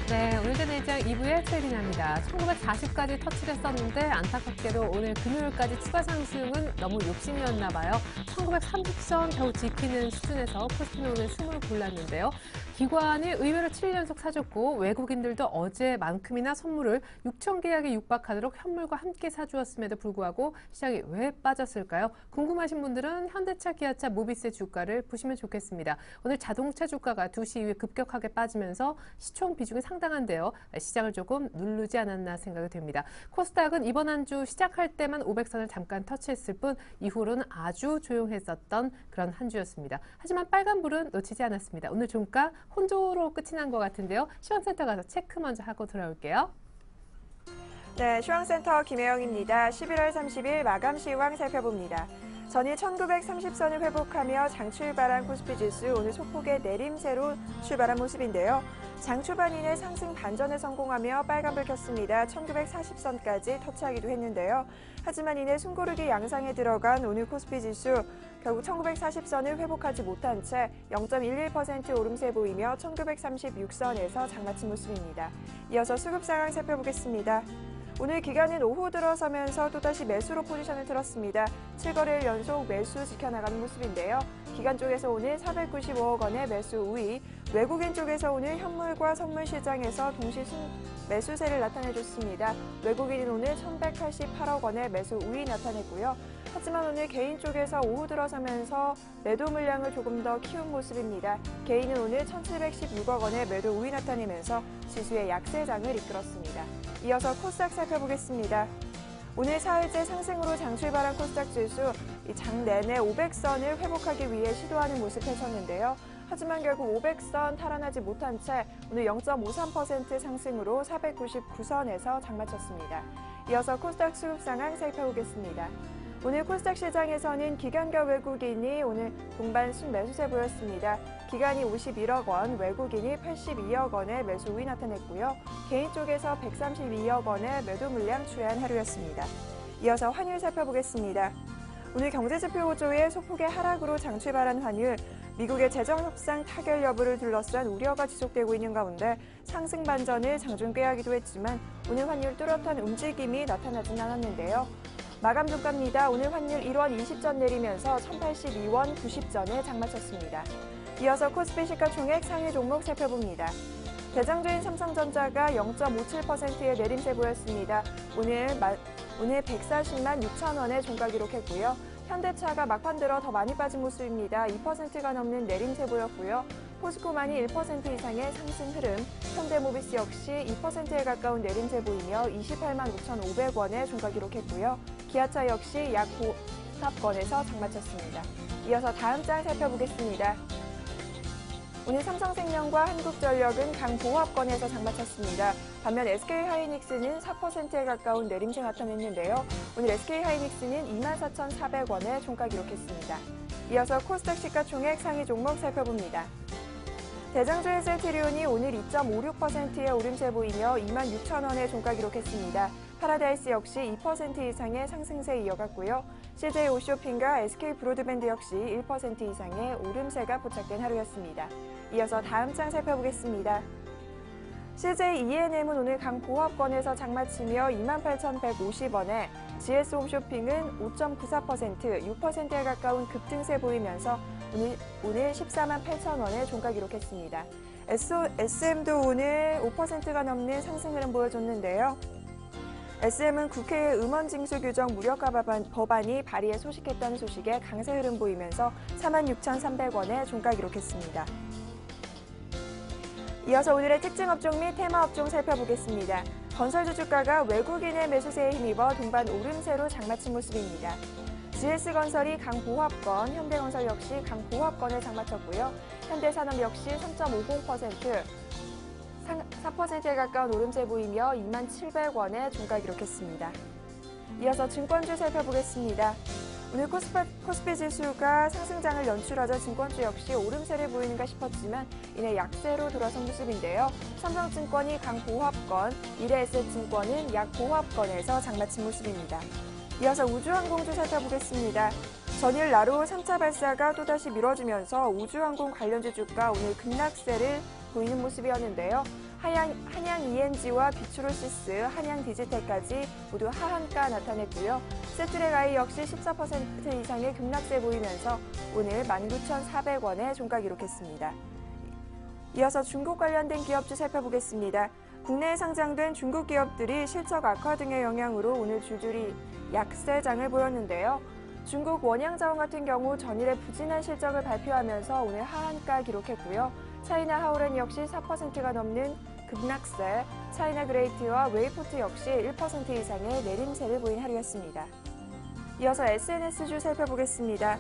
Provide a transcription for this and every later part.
네, 오늘의 내장 2부의 최리나입니다. 1940까지 터치를 했었는데 안타깝게도 오늘 금요일까지 추가 상승은 너무 욕심이었나 봐요. 1930선 겨우 지키는 수준에서 코스피는 오늘 숨을 골랐는데요. 기관이 의외로 7연속 사줬고 외국인들도 어제만큼이나 선물을 6천 계약에 육박하도록 현물과 함께 사주었음에도 불구하고 시장이 왜 빠졌을까요? 궁금하신 분들은 현대차, 기아차, 모비스의 주가를 보시면 좋겠습니다. 오늘 자동차 주가가 2시 이후에 급격하게 빠지면서 시총 비중이 상당한데요. 시장을 조금 누르지 않았나 생각이 됩니다. 코스닥은 이번 한 주 시작할 때만 500선을 잠깐 터치했을 뿐 이후로는 아주 조용했었던 그런 한 주였습니다. 하지만 빨간불은 놓치지 않았습니다. 오늘 종가 혼조로 끝이 난 것 같은데요. 시황센터 가서 체크 먼저 하고 돌아올게요. 네, 시황센터 김혜영입니다. 11월 30일 마감 시황 살펴봅니다. 전일 1930선을 회복하며 장 출발한 코스피 지수 오늘 소폭의 내림세로 출발한 모습인데요. 장 초반 이내 상승 반전에 성공하며 빨간불 켰습니다. 1940선까지 터치하기도 했는데요. 하지만 이내 숨고르기 양상에 들어간 오늘 코스피 지수 결국 1940선을 회복하지 못한 채 0.11% 오름세 보이며 1936선에서 장마친 모습입니다. 이어서 수급 상황 살펴보겠습니다. 오늘 기관은 오후 들어서면서 또다시 매수로 포지션을 틀었습니다. 7거래일 연속 매수 지켜나가는 모습인데요. 기관 쪽에서 오늘 495억 원의 매수 우위, 외국인 쪽에서 오늘 현물과 선물 시장에서 동시 매수세를 나타내줬습니다. 외국인은 오늘 1,188억 원의 매수 우위 나타냈고요. 하지만 오늘 개인 쪽에서 오후 들어서면서 매도 물량을 조금 더 키운 모습입니다. 개인은 오늘 1,716억 원의 매도 우위 나타내면서 지수의 약세장을 이끌었습니다. 이어서 코스닥 살펴보겠습니다. 오늘 4일째 상승으로 장 출발한 코스닥 지수, 장 내내 500선을 회복하기 위해 시도하는 모습 펼쳤는데요. 하지만 결국 500선 탈환하지 못한 채 오늘 0.53% 상승으로 499선에서 장마쳤습니다. 이어서 코스닥 수급 상황 살펴보겠습니다. 오늘 코스닥 시장에서는 기관과 외국인이 오늘 동반 순매수세 보였습니다. 기관이 51억 원, 외국인이 82억 원의 매수 우위 나타냈고요. 개인 쪽에서 132억 원의 매도 물량 추이한 하루였습니다. 이어서 환율 살펴보겠습니다. 오늘 경제지표 호조의 소폭의 하락으로 장 출발한 환율, 미국의 재정 협상 타결 여부를 둘러싼 우려가 지속되고 있는 가운데 상승 반전을 장중 꾀하기도 했지만 오늘 환율 뚜렷한 움직임이 나타나진 않았는데요. 마감 종가입니다. 오늘 환율 1원 20전 내리면서 1,082원 90전에 장마쳤습니다. 이어서 코스피 시가총액 상위 종목 살펴봅니다. 대장주인 삼성전자가 0.57%의 내림세 보였습니다. 오늘 140만 6천 원의 종가 기록했고요. 현대차가 막판 들어 더 많이 빠진 모습입니다. 2%가 넘는 내림세 보였고요. 포스코만이 1% 이상의 상승 흐름, 현대모비스 역시 2%에 가까운 내림세 보이며 28만 5,500원의 종가 기록했고요. 기아차 역시 약 9합권에서 장마쳤습니다. 이어서 다음 장 살펴보겠습니다. 오늘 삼성생명과 한국전력은 강보합권에서 장마쳤습니다. 반면 SK하이닉스는 4%에 가까운 내림세 나타냈는데요. 오늘 SK하이닉스는 24,400원의 종가 기록했습니다. 이어서 코스닥 시가총액 상위 종목 살펴봅니다. 대장주 셀트리온이 오늘 2.56%의 오름세 보이며 26,000원의 종가 기록했습니다. 파라다이스 역시 2% 이상의 상승세 이어갔고요. CJ 오쇼핑과 SK 브로드밴드 역시 1% 이상의 오름세가 포착된 하루였습니다. 이어서 다음 장 살펴보겠습니다. CJ E&M은 오늘 강보합권에서 장마치며 28,150원에 GS홈쇼핑은 5.94%, 6%에 가까운 급등세 보이면서 오늘 14만 8천원의 종가 기록했습니다. SM도 오늘 5%가 넘는 상승 흐름 보여줬는데요. SM은 국회의 음원징수 규정 무력화 법안이 발의에 소식했다는 소식에 강세 흐름 보이면서 46,300원의 종가 기록했습니다. 이어서 오늘의 특징 업종 및 테마 업종 살펴보겠습니다. 건설주 주가가 외국인의 매수세에 힘입어 동반 오름세로 장마친 모습입니다. GS건설이 강보합권, 현대건설 역시 강보합권에 장마쳤고요. 현대산업 역시 3.50%, 4%에 가까운 오름세 보이며 27,700원의 종가 기록했습니다. 이어서 증권주 살펴보겠습니다. 오늘 코스피 지수가 상승장을 연출하자 증권주 역시 오름세를 보이는가 싶었지만 이내 약세로 돌아선 모습인데요. 삼성증권이 강보합권, 미래에셋증권은 약보합권에서 장마친 모습입니다. 이어서 우주항공주 살펴보겠습니다. 전일 나로 3차 발사가 또다시 미뤄지면서 우주항공 관련주 주가 오늘 급락세를 보이는 모습이었는데요. 한양 ENG와 비추로시스, 한양 디지텍까지 모두 하한가 나타냈고요. 세트랙I 역시 14% 이상의 급락세 보이면서 오늘 19,400원에 종가 기록했습니다. 이어서 중국 관련된 기업주 살펴보겠습니다. 국내에 상장된 중국 기업들이 실적 악화 등의 영향으로 오늘 줄줄이 약세장을 보였는데요. 중국 원양자원 같은 경우 전일에 부진한 실적을 발표하면서 오늘 하한가 기록했고요. 차이나 하오렌 역시 4%가 넘는 급락세, 차이나 그레이트와 웨이포트 역시 1% 이상의 내림세를 보인 하루였습니다. 이어서 SNS주 살펴보겠습니다.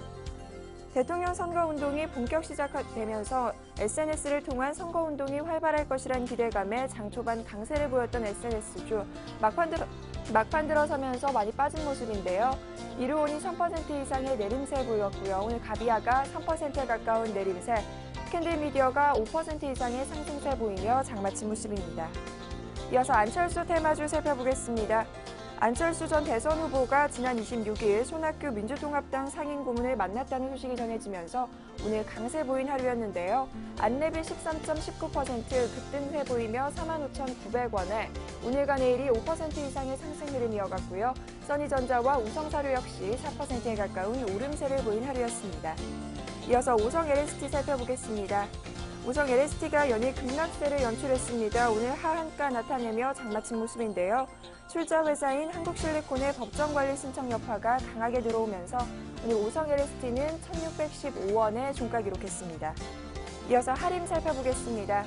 대통령 선거운동이 본격 시작되면서 SNS를 통한 선거운동이 활발할 것이란 기대감에 장 초반 강세를 보였던 SNS주 막판 들어서면서 많이 빠진 모습인데요. 이루온이 3% 이상의 내림세 보였고요. 오늘 가비아가 3%에 가까운 내림세, 캔들미디어가 5% 이상의 상승세 보이며 장마친 모습입니다. 이어서 안철수 테마주 살펴보겠습니다. 안철수 전 대선 후보가 지난 26일 손학규 민주통합당 상임고문을 만났다는 소식이 전해지면서 오늘 강세 보인 하루였는데요. 안랩이 13.19% 급등세 보이며 45,900원에 오늘과 내일이 5% 이상의 상승 흐름이 이어갔고요. 써니전자와 우성사료 역시 4%에 가까운 오름세를 보인 하루였습니다. 이어서 오성 LST 살펴보겠습니다. 오성 LST가 연일 급락세를 연출했습니다. 오늘 하한가 나타내며 장마친 모습인데요. 출자 회사인 한국실리콘의 법정관리 신청 여파가 강하게 들어오면서 오늘 오성 LST는 1,615원에 종가 기록했습니다. 이어서 하림 살펴보겠습니다.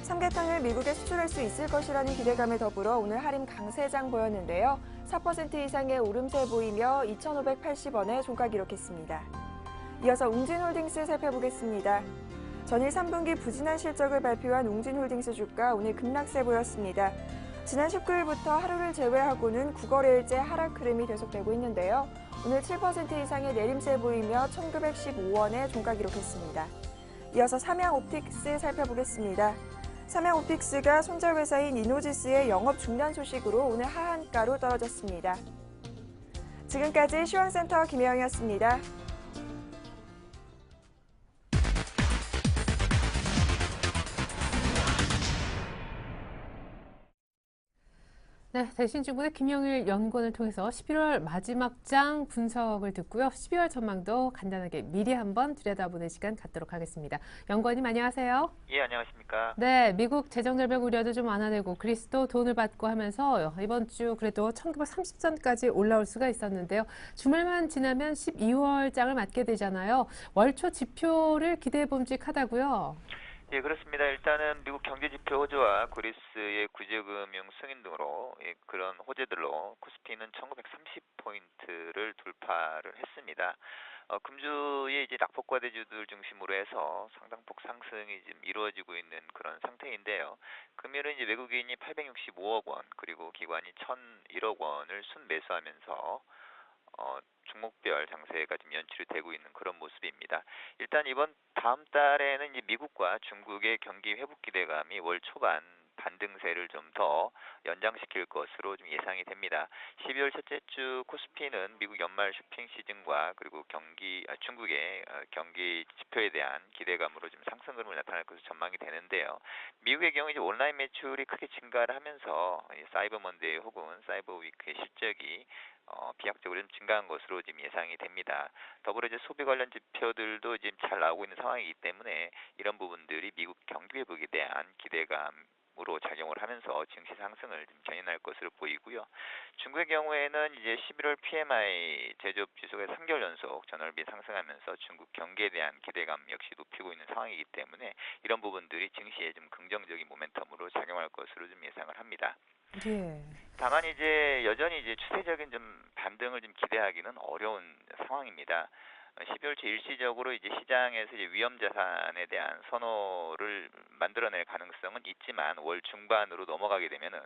삼계탕을 미국에 수출할 수 있을 것이라는 기대감에 더불어 오늘 하림 강세장 보였는데요. 4% 이상의 오름세 보이며 2,580원에 종가 기록했습니다. 이어서 웅진홀딩스 살펴보겠습니다. 전일 3분기 부진한 실적을 발표한 웅진홀딩스 주가 오늘 급락세 보였습니다. 지난 19일부터 하루를 제외하고는 9거래일째 하락 흐름이 계속되고 있는데요. 오늘 7% 이상의 내림세 보이며 1,915원에 종가 기록했습니다. 이어서 삼양옵틱스 살펴보겠습니다. 삼양옵틱스가 손절회사인 이노지스의 영업 중단 소식으로 오늘 하한가로 떨어졌습니다. 지금까지 시황센터 김혜영이었습니다. 네, 대신증권의 김영일 연구원을 통해서 11월 마지막 장 분석을 듣고요. 12월 전망도 간단하게 미리 한번 들여다보는 시간 갖도록 하겠습니다. 연구원님 안녕하세요. 예, 안녕하십니까. 네, 미국 재정절벽 우려도 좀 완화되고 그리스도 돈을 받고 하면서 이번 주 그래도 1930선까지 올라올 수가 있었는데요. 주말만 지나면 12월 장을 맞게 되잖아요. 월초 지표를 기대해 pom직하다고요? 예, 그렇습니다. 일단은 미국 경제지표 호조와 그리스의 구제금융 승인 등으로 그런 호재들로 코스피는 1930포인트를 돌파를 했습니다. 금주에 이제 낙폭과대주들 중심으로 해서 상당폭 상승이 지금 이루어지고 있는 그런 상태인데요. 금일은 이제 외국인이 865억 원 그리고 기관이 1,001억 원을 순매수하면서 종목별 장세가 지금 연출이 되고 있는 그런 모습입니다. 일단 이번 다음 달에는 이제 미국과 중국의 경기 회복 기대감이 월 초반 반등세를 좀 더 연장시킬 것으로 좀 예상이 됩니다. 12월 첫째 주 코스피는 미국 연말 쇼핑 시즌과 그리고 중국의 경기 지표에 대한 기대감으로 좀 상승 흐름을 나타날 것으로 전망이 되는데요. 미국의 경우 이제 온라인 매출이 크게 증가를 하면서 사이버 먼데이 혹은 사이버 위크의 실적이 비약적으로 좀 증가한 것으로 지금 예상이 됩니다. 더불어 이제 소비 관련 지표들도 지금 잘 나오고 있는 상황이기 때문에 이런 부분들이 미국 경기 회복에 대한 기대감으로 작용을 하면서 증시 상승을 좀 견인할 것으로 보이고요. 중국의 경우에는 이제 11월 PMI 제조업 지수가 3개월 연속 전월비 상승하면서 중국 경기에 대한 기대감 역시 높이고 있는 상황이기 때문에 이런 부분들이 증시에 좀 긍정적인 모멘텀으로 작용할 것으로 좀 예상을 합니다. 예. 다만 이제 여전히 이제 추세적인 좀 반등을 좀 기대하기는 어려운 상황입니다. 12월초 일시적으로 이제 시장에서 이제 위험 자산에 대한 선호를 만들어낼 가능성은 있지만 월 중반으로 넘어가게 되면은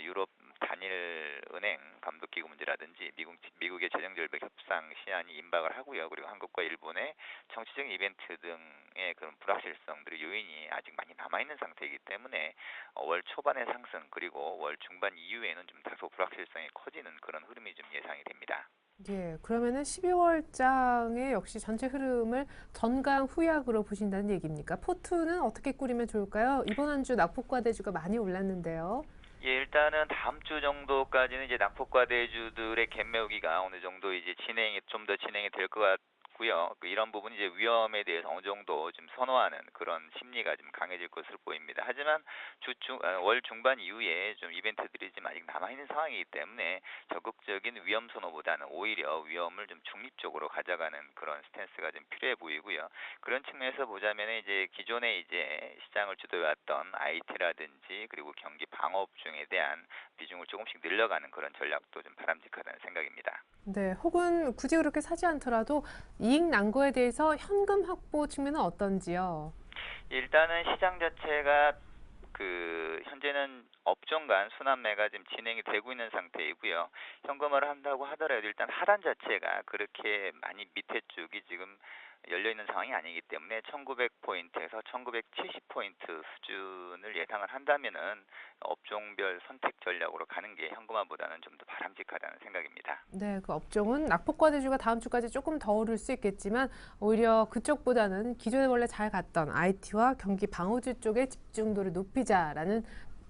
유럽 단일 은행 감독기구 문제라든지 미국의 재정절벽 협상 시한이 임박을 하고요. 그리고 한국과 일본의 정치적인 이벤트 등의 그런 불확실성들의 요인이 아직 많이 남아있는 상태이기 때문에 월 초반의 상승 그리고 월 중반 이후에는 좀 다소 불확실성이 커지는 그런 흐름이 좀 예상이 됩니다. 예, 그러면은 12월장의 역시 전체 흐름을 전강 후약으로 보신다는 얘기입니까? 포트는 어떻게 꾸리면 좋을까요? 이번 한 주 낙폭과대주가 많이 올랐는데요. 예, 일단은 다음 주 정도까지는 이제 낙폭과대주들의 갭매우기가 어느 정도 이제 좀 더 진행이 될 것 같고요. 이런 부분이 이제 위험에 대해서 어느 정도 좀 선호하는 그런 심리가 좀 강해질 것으로 보입니다. 하지만 월 중반 이후에 좀 이벤트들이 좀 아직 남아있는 상황이기 때문에 적극적인 위험 선호보다는 오히려 위험을 좀 중립적으로 가져가는 그런 스탠스가 좀 필요해 보이고요. 그런 측면에서 보자면 이제 기존에 이제 시장을 주도해왔던 IT라든지 그리고 경기 방어업종에 대한 비중을 조금씩 늘려가는 그런 전략도 좀 바람직하다는 생각입니다. 네, 혹은 굳이 그렇게 사지 않더라도 이익 난거에 대해서 현금 확보 측면은 어떤지요? 일단은 시장 자체가 현재는 업종 간 순환매가 지금 진행이 되고 있는 상태이고요. 현금화를 한다고 하더라도 일단 하단 자체가 그렇게 많이 밑에 쪽이 지금 열려 있는 상황이 아니기 때문에 1900포인트에서 1970포인트 수준을 예상을 한다면은 업종별 선택 전략으로 가는 게 현금화보다는 좀 더 바람직하다는 생각입니다. 네, 그 업종은 낙폭과대주가 다음 주까지 조금 더 오를 수 있겠지만 오히려 그쪽보다는 기존에 원래 잘 갔던 IT와 경기 방어주 쪽에 집중도를 높이자라는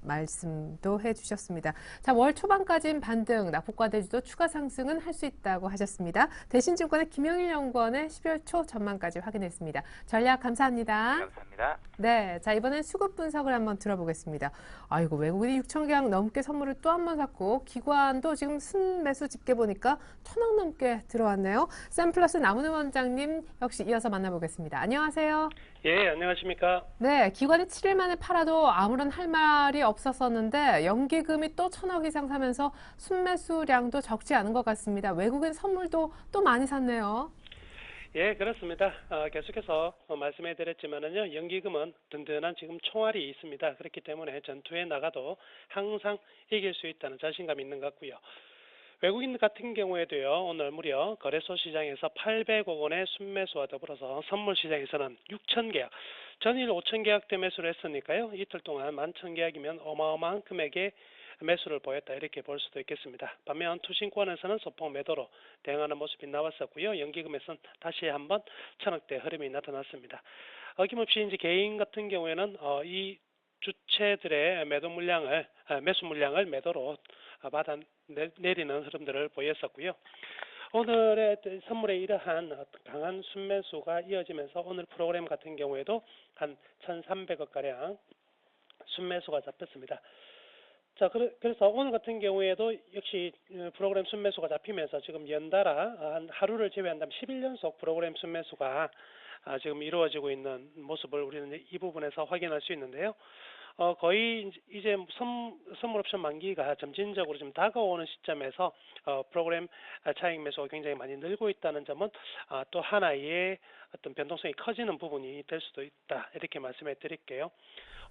말씀도 해주셨습니다. 자, 월 초반까지는 반등, 낙폭과대주도 추가 상승은 할 수 있다고 하셨습니다. 대신증권의 김영일 연구원의 12월 초 전망까지 확인했습니다. 전략 감사합니다. 감사합니다. 네, 자 이번엔 수급 분석을 한번 들어보겠습니다. 아이고 외국인이 6천 계약 넘게 선물을 또 한 번 샀고 기관도 지금 순매수 집계 보니까 1,000억 넘게 들어왔네요. 샘플러스 남은우 원장님 역시 이어서 만나보겠습니다. 안녕하세요. 예, 안녕하십니까. 네, 기관이 7일 만에 팔아도 아무런 할 말이 없었었는데 연기금이 또 1,000억 이상 사면서 순매수량도 적지 않은 것 같습니다. 외국인 선물도 또 많이 샀네요. 예, 그렇습니다. 계속해서 말씀해 드렸지만은요, 연기금은 든든한 지금 총알이 있습니다. 그렇기 때문에 전투에 나가도 항상 이길 수 있다는 자신감이 있는 것 같고요. 외국인 같은 경우에도요, 오늘 무려 거래소 시장에서 800억 원의 순매수와 더불어서 선물 시장에서는 6천 계약, 전일 5천 계약대 매수를 했으니까요, 이틀 동안 11,000계약이면 어마어마한 금액의 매수를 보였다 이렇게 볼 수도 있겠습니다. 반면 투신권에서는 소폭 매도로 대응하는 모습이 나왔었고요. 연기금에서는 다시 한번 1,000억대 흐름이 나타났습니다. 어김없이 이제 개인 같은 경우에는 이 주체들의 매수 물량을 매도로 받아 내리는 흐름들을 보였었고요. 오늘의 선물의 이러한 강한 순매수가 이어지면서 오늘 프로그램 같은 경우에도 한 1,300억 가량 순매수가 잡혔습니다. 자, 그래서 오늘 같은 경우에도 역시 프로그램 순매수가 잡히면서 지금 연달아 한 하루를 제외한다면 10일 연속 프로그램 순매수가 지금 이루어지고 있는 모습을 우리는 이 부분에서 확인할 수 있는데요. 거의 이제 선물 옵션 만기가 점진적으로 좀 다가오는 시점에서 프로그램 차익 매수가 굉장히 많이 늘고 있다는 점은 또 하나의 어떤 변동성이 커지는 부분이 될 수도 있다 이렇게 말씀해 드릴게요.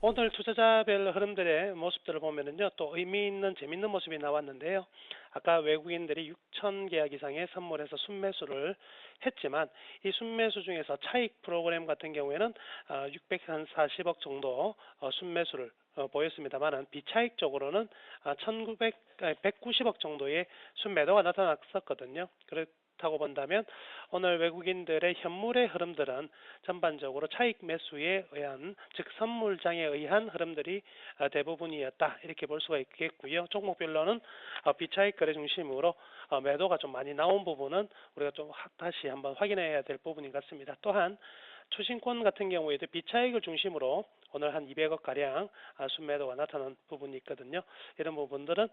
오늘 투자자별 흐름들의 모습들을 보면은요, 또 의미 있는 재밌는 모습이 나왔는데요. 아까 외국인들이 6천 계약 이상의 선물에서 순매수를 했지만 이 순매수 중에서 차익 프로그램 같은 경우에는 640억 정도 순매수를 보였습니다만은 비차익적으로는 190억 정도의 순매도가 나타났었거든요. 그렇다고 본다면 오늘 외국인들의 현물의 흐름들은 전반적으로 차익 매수에 의한, 즉 선물장에 의한 흐름들이 대부분이었다 이렇게 볼 수가 있겠고요. 종목별로는 비차익 거래 중심으로 매도가 좀 많이 나온 부분은 우리가 좀 다시 한번 확인해야 될 부분인 것 같습니다. 또한 투신권 같은 경우에도 비차익을 중심으로 오늘 한 200억 가량 순매도가 나타난 부분이 있거든요. 이런 부분들은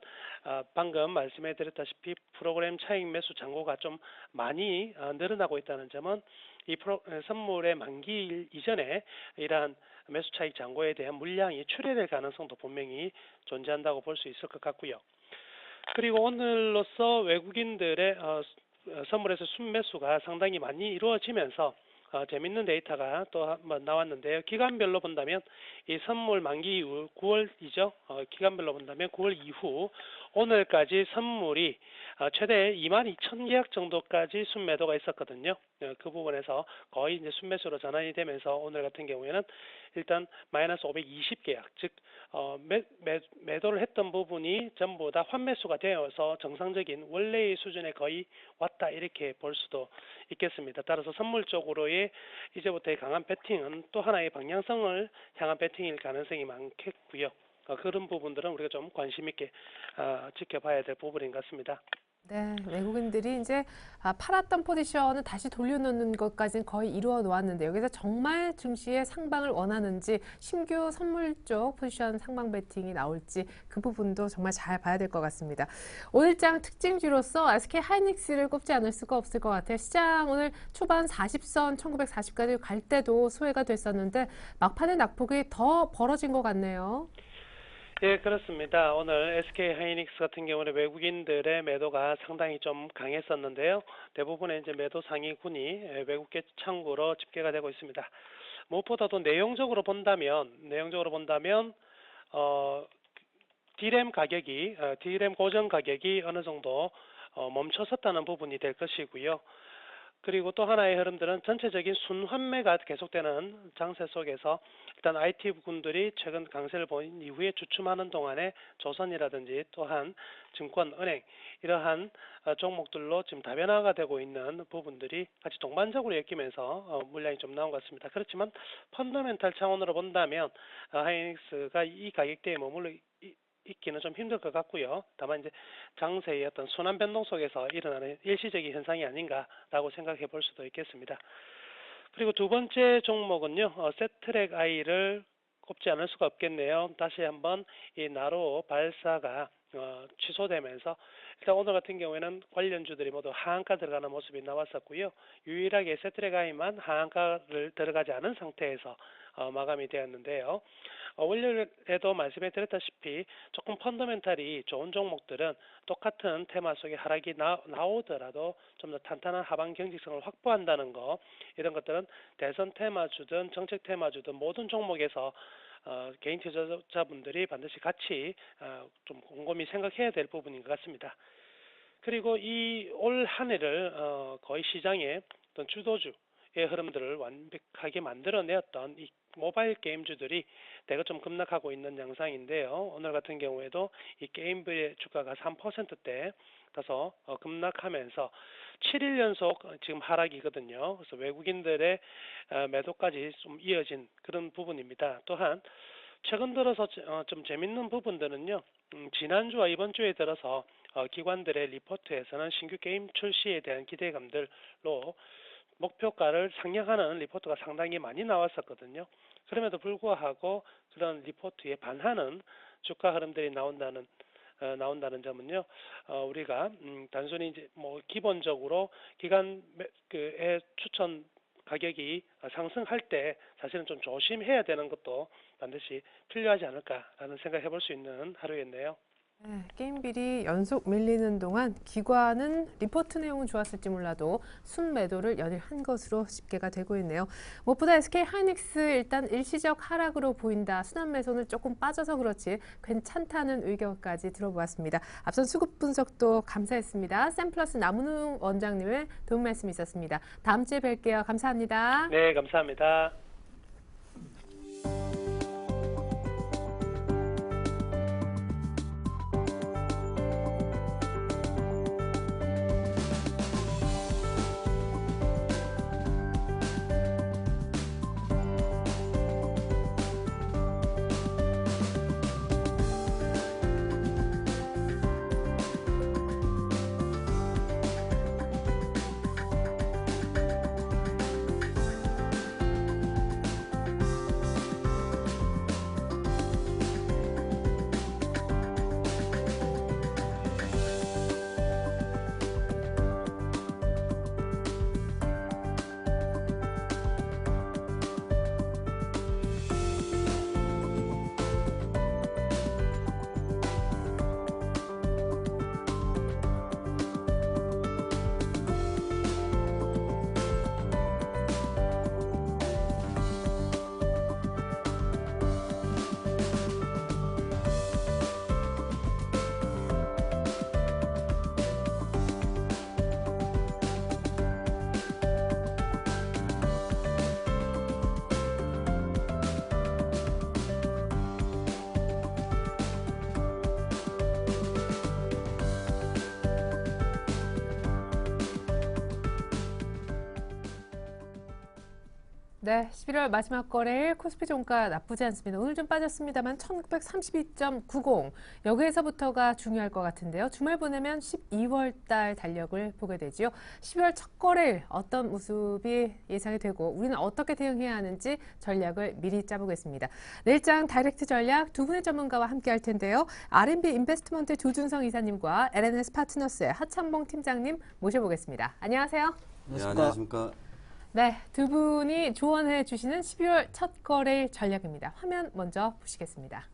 방금 말씀해 드렸다시피 프로그램 차익 매수 잔고가 좀 많이 늘어나고 있다는 점은 이 선물의 만기 이전에 이러한 매수 차익 잔고에 대한 물량이 출회될 가능성도 분명히 존재한다고 볼 수 있을 것 같고요. 그리고 오늘로써 외국인들의 선물에서 순매수가 상당히 많이 이루어지면서 재밌는 데이터가 또 한번 나왔는데요. 기간별로 본다면 이 선물 만기 이후 9월이죠. 기간별로 본다면 9월 이후 오늘까지 선물이 최대 22,000계약 정도까지 순매도가 있었거든요. 그 부분에서 거의 이제 순매수로 전환이 되면서 오늘 같은 경우에는 일단 마이너스 520계약, 즉 매도를 했던 부분이 전부 다 환매수가 되어서 정상적인 원래의 수준에 거의 왔다 이렇게 볼 수도 있겠습니다. 따라서 선물 쪽으로의 이제부터의 강한 배팅은 또 하나의 방향성을 향한 배팅일 가능성이 많겠고요. 그런 부분들은 우리가 좀 관심 있게 지켜봐야 될 부분인 것 같습니다. 네, 외국인들이 이제 팔았던 포지션을 다시 돌려놓는 것까지는 거의 이루어 놓았는데 여기서 정말 증시의 상방을 원하는지 신규 선물 쪽 포지션 상방 배팅이 나올지 그 부분도 정말 잘 봐야 될 것 같습니다. 오늘장 특징주로서 SK 하이닉스를 꼽지 않을 수가 없을 것 같아요. 시장 오늘 초반 40선 1940까지 갈 때도 소외가 됐었는데 막판에 낙폭이 더 벌어진 것 같네요. 예, 그렇습니다. 오늘 SK 하이닉스 같은 경우는 외국인들의 매도가 상당히 좀 강했었는데요. 대부분의 이제 매도 상위군이 외국계 창구로 집계가 되고 있습니다. 무엇보다도 내용적으로 본다면 D램 가격이 D램 고정 가격이 어느 정도 멈춰섰다는 부분이 될 것이고요. 그리고 또 하나의 흐름들은 전체적인 순환매가 계속되는 장세 속에서 일단 IT 군들이 최근 강세를 보인 이후에 주춤하는 동안에 조선이라든지 또한 증권, 은행 이러한 종목들로 지금 다변화가 되고 있는 부분들이 같이 동반적으로 엮이면서 물량이 좀 나온 것 같습니다. 그렇지만 펀더멘탈 차원으로 본다면 하이닉스가 이 가격대에 머물러 있기는 좀 힘들 것 같고요. 다만 이제 장세의 어떤 순환 변동 속에서 일어나는 일시적인 현상이 아닌가라고 생각해 볼 수도 있겠습니다. 그리고 두 번째 종목은요, 세트랙 I를 꼽지 않을 수가 없겠네요. 다시 한번 이 나로 발사가 취소되면서 일단 오늘 같은 경우에는 관련주들이 모두 하한가 들어가는 모습이 나왔었고요. 유일하게 세트랙 I만 하한가를 들어가지 않은 상태에서 마감이 되었는데요. 월요일에도 말씀해 드렸다시피 조금 펀더멘탈이 좋은 종목들은 똑같은 테마 속에 하락이 나오더라도 좀 더 탄탄한 하방 경직성을 확보한다는 거, 이런 것들은 대선 테마주든 정책 테마주든 모든 종목에서 개인 투자자분들이 반드시 같이 좀 곰곰이 생각해야 될 부분인 것 같습니다. 그리고 이 올 한 해를 거의 시장의 어떤 주도주의 흐름들을 완벽하게 만들어내었던 이 모바일 게임주들이 대거 좀 급락하고 있는 양상인데요. 오늘 같은 경우에도 이 게임부의 주가가 3%대 다소 급락하면서 7일 연속 지금 하락이거든요. 그래서 외국인들의 매도까지 좀 이어진 그런 부분입니다. 또한 최근 들어서 좀 재밌는 부분들은요. 지난주와 이번 주에 들어서 기관들의 리포트에서는 신규 게임 출시에 대한 기대감들로 목표가를 상향하는 리포트가 상당히 많이 나왔었거든요. 그럼에도 불구하고 그런 리포트에 반하는 주가 흐름들이 나온다는 점은요, 우리가 단순히 이제 뭐 기본적으로 기간의 추천 가격이 상승할 때 사실은 좀 조심해야 되는 것도 반드시 필요하지 않을까라는 생각해 볼 수 있는 하루였네요. 네, 게임빌이 연속 밀리는 동안 기관은 리포트 내용은 좋았을지 몰라도 순매도를 연일한 것으로 집계가 되고 있네요. 무엇보다 SK 하이닉스 일단 일시적 하락으로 보인다. 순환 매수는 조금 빠져서 그렇지 괜찮다는 의견까지 들어보았습니다. 앞선 수급 분석도 감사했습니다. 샘플러스 남은웅 원장님의 도움 말씀이 있었습니다. 다음 주에 뵐게요. 감사합니다. 네, 감사합니다. 네, 11월 마지막 거래일 코스피 종가 나쁘지 않습니다. 오늘 좀 빠졌습니다만 1932.90 여기에서부터가 중요할 것 같은데요. 주말 보내면 12월 달 달력을 보게 되죠. 12월 첫 거래일 어떤 모습이 예상이 되고 우리는 어떻게 대응해야 하는지 전략을 미리 짜보겠습니다. 내일장 다이렉트 전략 두 분의 전문가와 함께 할 텐데요. R&B 인베스트먼트 조준성 이사님과 LNS 파트너스의 하창봉 팀장님 모셔보겠습니다. 안녕하세요. 네, 안녕하십니까. 네, 두 분이 조언해 주시는 12월 첫 거래일 전략입니다. 화면 먼저 보시겠습니다.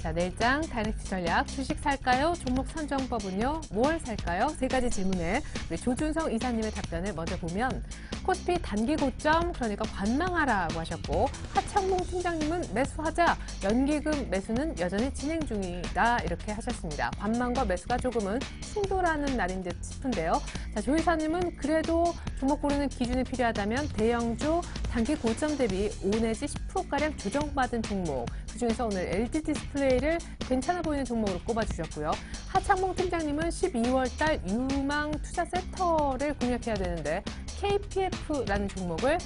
자, 내일장 다이렉트 전략 주식 살까요? 종목 선정법은요? 뭘 살까요? 세 가지 질문에 우리 조준성 이사님의 답변을 먼저 보면 코스피 단기 고점 그러니까 관망하라고 하셨고 하창봉 팀장님은 매수하자 연기금 매수는 여전히 진행 중이다 이렇게 하셨습니다. 관망과 매수가 조금은 충돌하는 날인 듯 싶은데요. 자, 조 이사님은 그래도 종목 고르는 기준이 필요하다면 대형주 단기 고점 대비 5 내지 10%가량 조정받은 종목 그중에서 오늘 LG 디스플레이를 괜찮아 보이는 종목으로 꼽아주셨고요. 하창봉 팀장님은 12월 달 유망 투자 섹터를 공략해야 되는데 KPF라는 종목을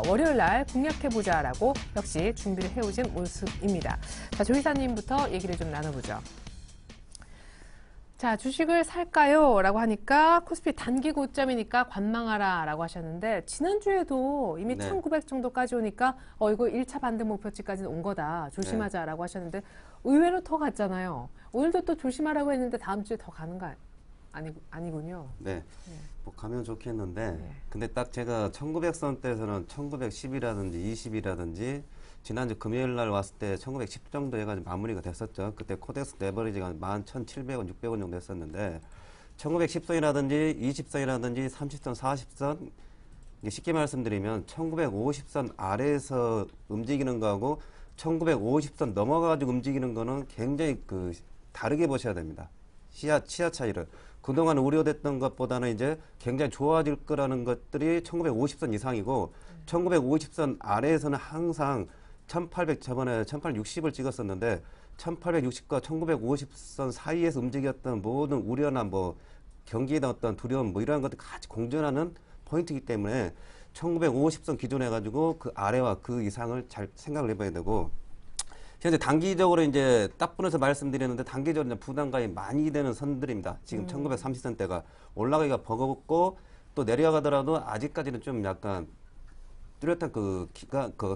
월요일 날 공략해보자라고 역시 준비를 해오신 모습입니다. 자, 조 이사님부터 얘기를 좀 나눠보죠. 자, 주식을 살까요? 라고 하니까 코스피 단기 고점이니까 관망하라 라고 하셨는데 지난주에도 이미 1900 정도까지 오니까 이거 1차 반등 목표치까지는 온 거다. 조심하자라고 하셨는데 의외로 더 갔잖아요. 오늘도 또 조심하라고 했는데 다음 주에 더 가는 거 아니군요. 네. 뭐 가면 좋겠는데 근데 딱 제가 1900선대에서는 1910이라든지 20이라든지 지난주 금요일 날 왔을 때 1910 정도 해가지고 마무리가 됐었죠. 그때 코덱스 레버리지가 11,700원, 600원 정도 했었는데 1910선이라든지 20선이라든지 30선, 40선 쉽게 말씀드리면 1950선 아래에서 움직이는 거하고 1950선 넘어가가지고 움직이는 거는 굉장히 다르게 보셔야 됩니다. 치아 차이를. 그동안 우려됐던 것보다는 이제 굉장히 좋아질 거라는 것들이 1950선 이상이고 1950선 아래에서는 항상 1800 저번에 1860을 찍었었는데 1860과 1950선 사이에서 움직였던 모든 우려나 뭐 경기에 어떤 두려움 뭐 이러한 것들 같이 공존하는 포인트이기 때문에 1950선 기준해 가지고 그 아래와 그 이상을 잘 생각을 해봐야 되고 현재 단기적으로 이제 딱 끊어서 말씀드렸는데 단기적으로 이제 부담감이 많이 되는 선들입니다. 지금 1930선대가 올라가기가 버겁고 또 내려가더라도 아직까지는 좀 약간 뚜렷한 그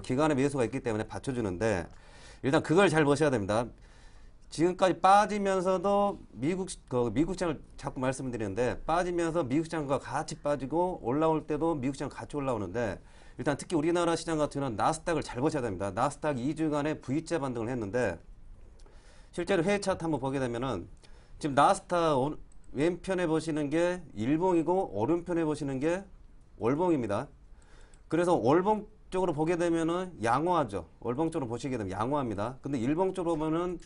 기간의 매수가 있기 때문에 받쳐주는데 일단 그걸 잘 보셔야 됩니다. 지금까지 빠지면서도 미국 시장을 자꾸 말씀드리는데 빠지면서 미국 시장과 같이 빠지고 올라올 때도 미국 시장 같이 올라오는데 일단 특히 우리나라 시장 같은 경우는 나스닥을 잘 보셔야 됩니다. 나스닥 2주간의 V자 반등을 했는데 실제로 회의 차트 한번 보게 되면은 지금 나스닥 왼편에 보시는 게 일봉이고 오른편에 보시는 게 월봉입니다. 그래서 월봉 쪽으로 보게 되면은 양호하죠. 월봉 쪽으로 보시게 되면 양호합니다. 근데 일봉 쪽으로 보면은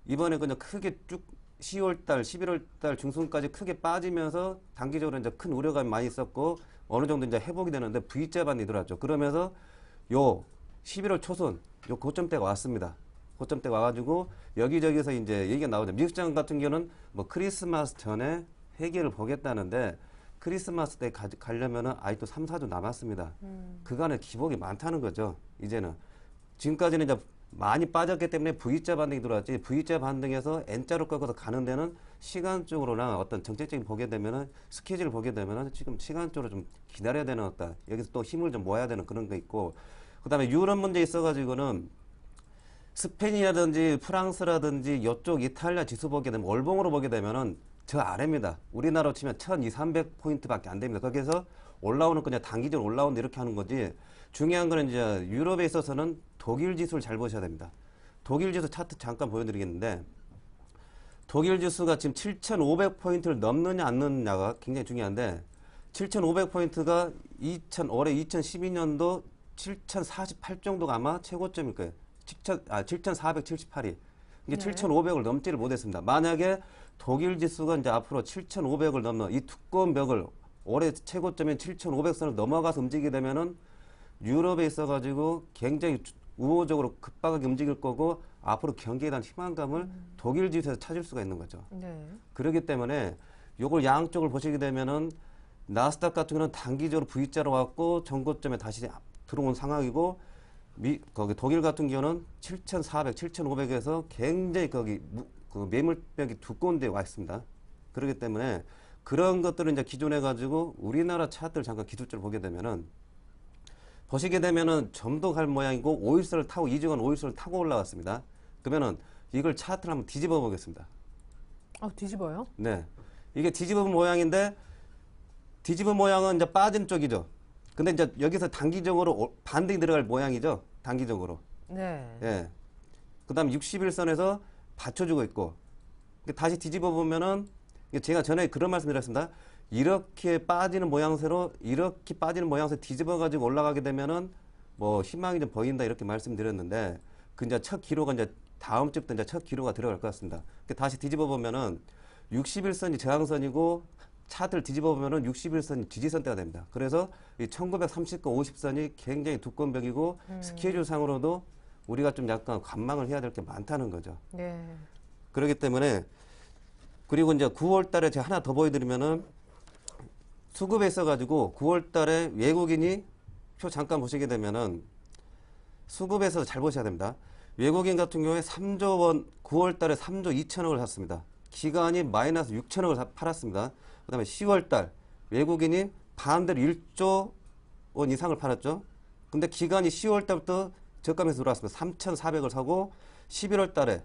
이번에 그냥 크게 쭉 10월달, 11월달 중순까지 크게 빠지면서 단기적으로 이제 큰 우려감이 많이 있었고 어느 정도 이제 회복이 되는데 V자 반등이 들어왔죠. 그러면서 요 11월 초순 요 고점대가 왔습니다. 고점대가 와가지고 여기저기서 이제 얘기가 나오죠. 미국 시장 같은 경우는 뭐 크리스마스 전에 회계를 보겠다는데 크리스마스 때 가려면은 아직도 3, 4주 남았습니다. 그간에 기복이 많다는 거죠. 이제는 지금까지는 이제 많이 빠졌기 때문에 V자 반등이 들어왔지 V자 반등에서 N자로 꺾어서 가는 데는 시간적으로나 어떤 정책적인 보게 되면은 스케줄을 보게 되면은 지금 시간적으로 좀 기다려야 되는 어떤 여기서 또 힘을 좀 모아야 되는 그런 거 있고 그다음에 유럽 문제 있어가지고는 스페인이라든지 프랑스라든지 이쪽 이탈리아 지수 보게 되면 월봉으로 보게 되면은 저 아래입니다. 우리나라로 치면 1200포인트밖에 안 됩니다. 거기에서 올라오는 그냥 단기적으로 올라오는데 이렇게 하는 거지 중요한 거는 이제 유럽에 있어서는 독일 지수를 잘 보셔야 됩니다. 독일 지수 차트 잠깐 보여드리겠는데 독일 지수가 지금 7,500포인트를 넘느냐 안 넘느냐가 굉장히 중요한데 7,500포인트가 올해 2012년도 7,048 정도가 아마 최고점일 거예요. 7,478이. 이게 7,500을 넘지를 못했습니다. 만약에 독일 지수가 이제 앞으로 7,500을 넘는 이 두꺼운 벽을 올해 최고점인 7,500선을 넘어가서 움직이게 되면은 유럽에 있어가지고 굉장히 우호적으로 급박하게 움직일 거고 앞으로 경기에 대한 희망감을 독일 지수에서 찾을 수가 있는 거죠. 네. 그렇기 때문에 요걸 양쪽을 보시게 되면은 나스닥 같은 경우는 단기적으로 V자로 왔고 전고점에 다시 들어온 상황이고 거기 독일 같은 경우는 7,400, 7,500에서 굉장히 그 매물벽이 두꺼운 데 와 있습니다. 그렇기 때문에 그런 것들을 이제 기존에 가지고 우리나라 차트를 잠깐 기술적으로 보게 되면은 보시게 되면은 점도 갈 모양이고 5일선을 타고 이중한 5일선을 타고 올라왔습니다. 그러면은 이걸 차트를 한번 뒤집어 보겠습니다. 뒤집어요? 네. 이게 뒤집은 모양인데 뒤집은 모양은 이제 빠진 쪽이죠. 근데 이제 여기서 단기적으로 반등이 들어갈 모양이죠. 단기적으로. 네. 예. 그다음 60일선에서 받쳐주고 있고 다시 뒤집어 보면은 제가 전에 그런 말씀 드렸습니다. 이렇게 빠지는 모양새로 뒤집어 가지고 올라가게 되면은 뭐 희망이 좀 보인다 이렇게 말씀드렸는데 그 이제 첫 기로가 이제 다음 주부터 이제 첫 기로가 들어갈 것 같습니다. 다시 뒤집어 보면은 60일선이 저항선이고 차트를 뒤집어 보면은 61선이 지지선대가 됩니다. 그래서 이 1930과 50선이 굉장히 두꺼운 벽이고 스케줄상으로도 우리가 좀 약간 관망을 해야 될 게 많다는 거죠. 네. 그렇기 때문에 그리고 이제 9월 달에 제가 하나 더 보여드리면은 수급에 있어가지고 9월 달에 외국인이 표 잠깐 보시게 되면은 수급에서 잘 보셔야 됩니다. 외국인 같은 경우에 3조 원, 9월 달에 3조 2천억을 샀습니다. 기간이 마이너스 6천억을 팔았습니다. 그 다음에 10월 달 외국인이 반대로 1조 원 이상을 팔았죠. 근데 기간이 10월 달부터 저가에서 들어왔습니다. 3,400을 사고 11월 달에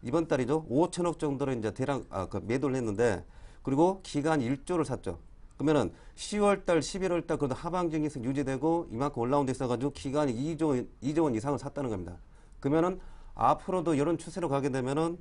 이번 달이죠. 5천억 정도로 이제 대량 매도를 했는데 그리고 기간 1조를 샀죠. 그러면은 10월 달, 11월 달 그래도 하방적인 세 유지되고 이만큼 올라온 데 있어가지고 기간이 2조 원 이상을 샀다는 겁니다. 그러면은 앞으로도 이런 추세로 가게 되면은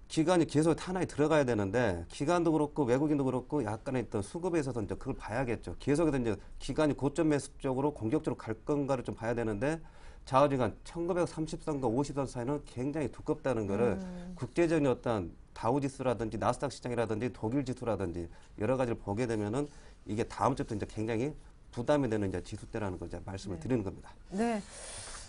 기간이 계속 탄압이 들어가야 되는데 기간도 그렇고 외국인도 그렇고 약간의 어떤 수급에 있어서 이제 그걸 봐야겠죠. 계속해서 이제 기간이 고점 매수 쪽으로 공격적으로 갈 건가를 좀 봐야 되는데 좌우지간 1930선과 50선 사이는 굉장히 두껍다는 거를 국제적인 어떤 다우지수라든지 나스닥 시장이라든지 독일 지수라든지 여러 가지를 보게 되면은 이게 다음 주부터 이제 굉장히 부담이 되는 이제 지수대라는 걸 이제 말씀을 드리는 겁니다. 네.